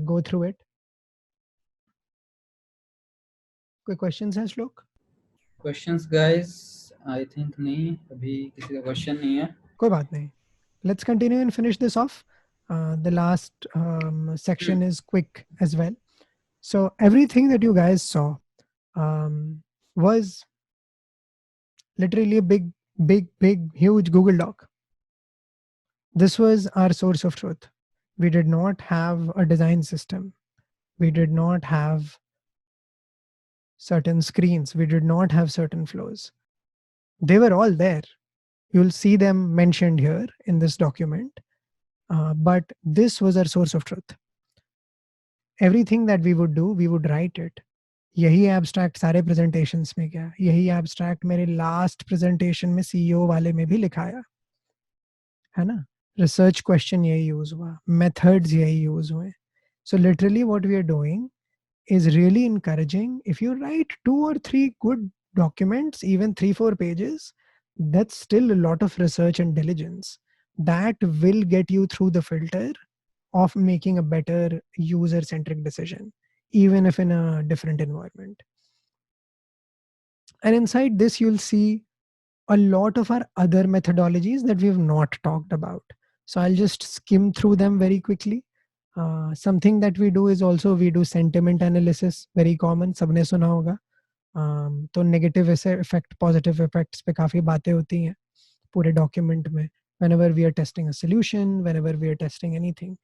go through it. कोई questions हैं श्लोक? Questions guys? I think नहीं, अभी किसी का question नहीं है. कोई बात नहीं. Let's continue and finish this off. The last section is quick as well. So everything that you guys saw was literally a big, huge Google Doc. This was our source of truth. We did not have a design system. We did not have certain screens. We did not have certain flows. They were all there. You'll see them mentioned here in this document. But this was our source of truth. Everything that we would do, we would write it. यही abstract सारे presentations में गया. यही abstract मेरे last presentation में CEO वाले में भी लिखाया है ना. Research question यही use हुआ. Methods यही use हुए. So literally what we are doing is really encouraging. If you write 2 or 3 good documents, even 3-4 pages, that's still a lot of research and diligence. That will get you through the filter of making a better user-centric decision, even if in a different environment. And inside this, you'll see a lot of our other methodologies that we've not talked about. So I'll just skim through them very quickly. Something that we do is also we do sentiment analysis, very common, सबने सुना होगा. तो negative effect, positive effects पे काफी बातें होती हैं पूरे document में. Whenever we are testing a solution, whenever we are testing anything.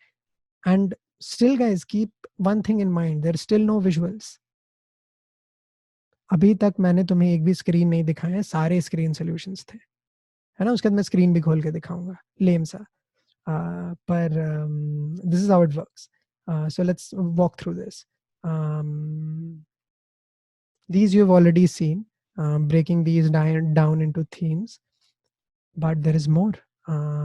And still guys, keep one thing in mind, there are still no visuals. अभी तक मैंने तुम्हें एक भी screen नहीं दिखाया है, सारे screen solutions थे, है ना. उसके बाद मैं screen भी खोल के दिखाऊंगा, lame सा. But this is how it works. So let's walk through this. These you've already seen, breaking these down into themes, but there is more.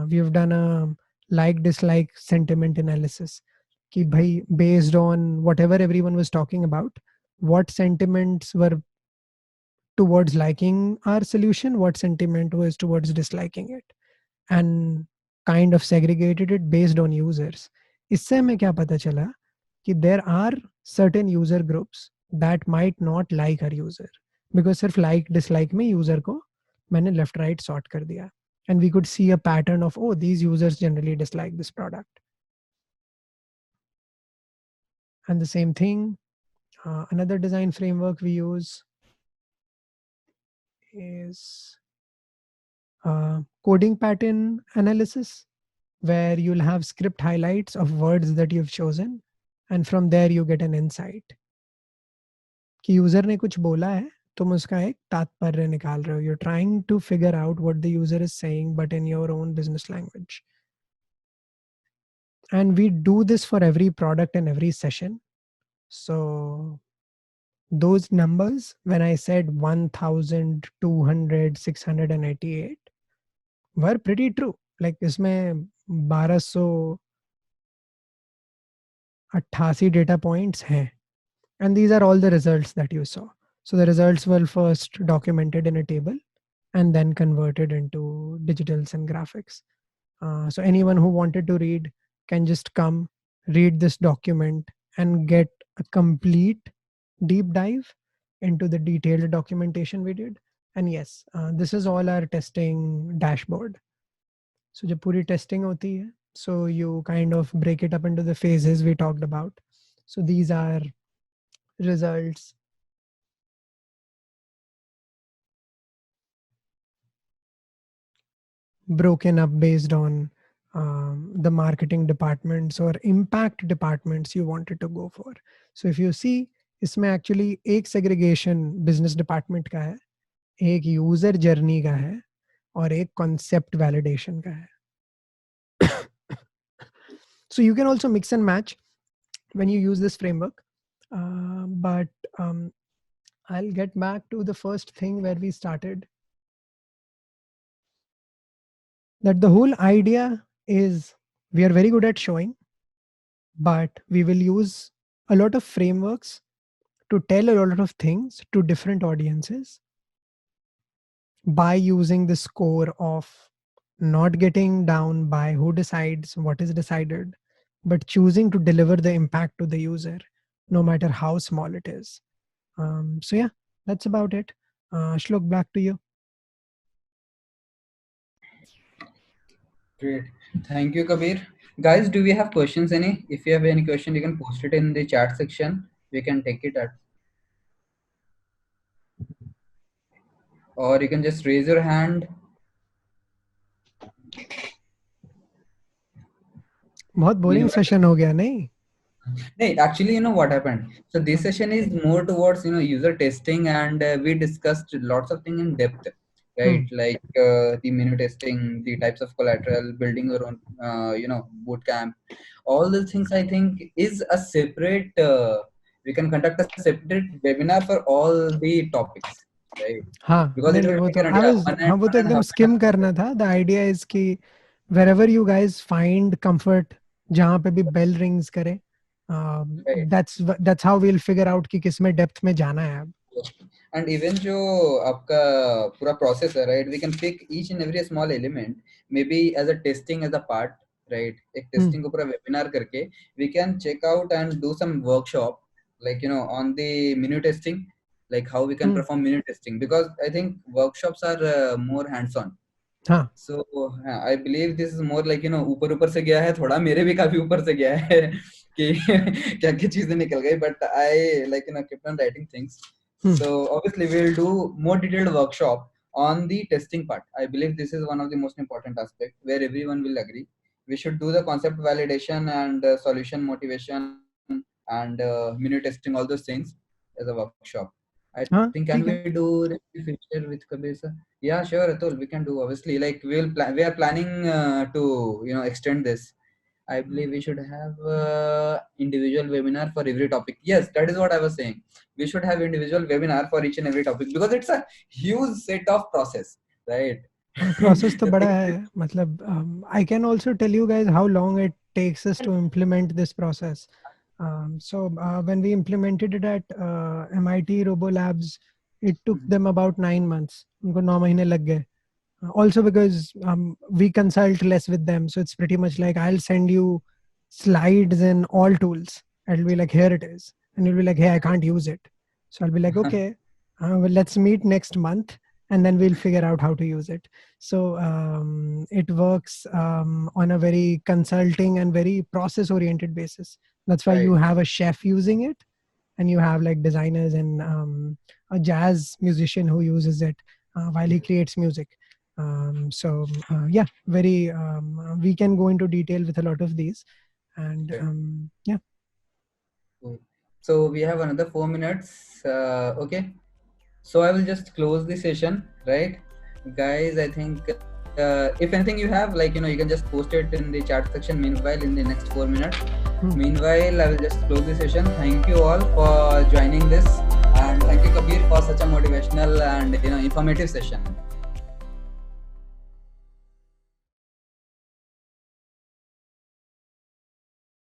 We have done a like-dislike sentiment analysis. Ki bhai, based on whatever everyone was talking about, what sentiments were towards liking our solution, what sentiment was towards disliking it, and kind of segregated it based on users. इससे हमें क्या पता चला कि there are certain user groups that might not like our user, because सिर्फ like dislike में user को मैंने left right sort कर दिया, and we could see a pattern of, oh, these users generally dislike this product. And the same thing, another design framework we use is coding pattern analysis, where you'll have script highlights of words that you've chosen, and from there you get an insight. कि user ने कुछ बोला है, तुम उसका एक तात्पर्य निकाल रहे हो. You're trying to figure out what the user is saying, but in your own business language. And we do this for every product and every session. So those numbers, when I said 1,200, 688, were pretty true. Like इसमें 1288 data points हैं. And these are all the results that you saw. So the results were first documented in a table and then converted into digitals and graphics. So anyone who wanted to read can just come, read this document, and get a complete deep dive into the detailed documentation we did. And yes, this is all our testing dashboard. So जब पूरी testing होती है, so you kind of break it up into the phases we talked about. So these are results. Broken up based on the marketing departments or impact departments you wanted to go for. So if you see, इसमें actually एक segregation business department का है, एक user journey का है, और एक concept validation का है. So you can also mix and match when you use this framework. But I'll get back to the first thing where we started. That the whole idea is we are very good at showing, but we will use a lot of frameworks to tell a lot of things to different audiences by using the score of not getting down by who decides what is decided, but choosing to deliver the impact to the user, no matter how small it is. So yeah, that's about it. Shlok, back to you. Great. Thank you, Kabir. Guys, do we have questions any? If you have any question, you can post it in the chat section. We can take it at. Or you can just raise your hand. बहुत boring session हो गया नहीं? No, actually, you know what happened? So this session is more towards, you know, user testing, and we discussed lots of things in depth, right? Like the menu testing, the types of collateral, building your own, you know, bootcamp. All these things, I think, is a separate. We can conduct a separate webinar for all the topics, right? हाँ, Because it will वो take तो around हाँ वो तो एकदम skim करना था. The idea is कि wherever you guys find comfort, जहाँ पे भी bell rings करे, right. that's how we'll figure out कि किस में depth में जाना है अब. And even जो आपका पूरा process है, right? We can pick each and every small element, maybe as a testing as a part, right? एक testing को पूरा webinar करके, we can check out and do some workshop, like, you know, on the menu testing, like how we can perform menu testing, because I think workshops are more hands-on. हाँ. So I believe this is more like, you know, ऊपर से गया है थोड़ा, मेरे भी काफी ऊपर से गया है कि क्या क्या चीजें निकल गई, but I, like, you know, kept on writing things. So obviously we'll do more detailed workshop on the testing part. I believe this is one of the most important aspects where everyone will agree. We should do the concept validation and solution motivation and menu testing, all those things as a workshop. I think can we do the future with Kabir sir? Yeah, sure, Atul, we can do. Obviously, like we are planning to, you know, extend this. I believe we should have individual webinar for every topic. Yes, that is what I was saying. We should have individual webinar for each and every topic, because it's a huge set of process, right? Process तो बड़ा है. मतलब I can also tell you guys how long it takes us to implement this process. So when we implemented it at MIT RoboLabs, it took them about 9 months. उनको 9 महीने लग गए. Also because we consult less with them, so it's pretty much like I'll send you slides and all tools. I'll be like, here it is, and you'll be like, hey, I can't use it. So I'll be like, okay, well, let's meet next month, and then we'll figure out how to use it. So it works on a very consulting and very process oriented basis. That's why you have a chef using it, and you have like designers and a jazz musician who uses it while he creates music. So yeah, very we can go into detail with a lot of these, and yeah. So we have another 4 minutes. Okay, so I will just close the session, right, guys? I think if anything you have, like, you know, you can just post it in the chat section. Meanwhile, in the next 4 minutes, meanwhile, I will just close the session. Thank you all for joining this, and thank you, Kabir, for such a motivational and, you know, informative session.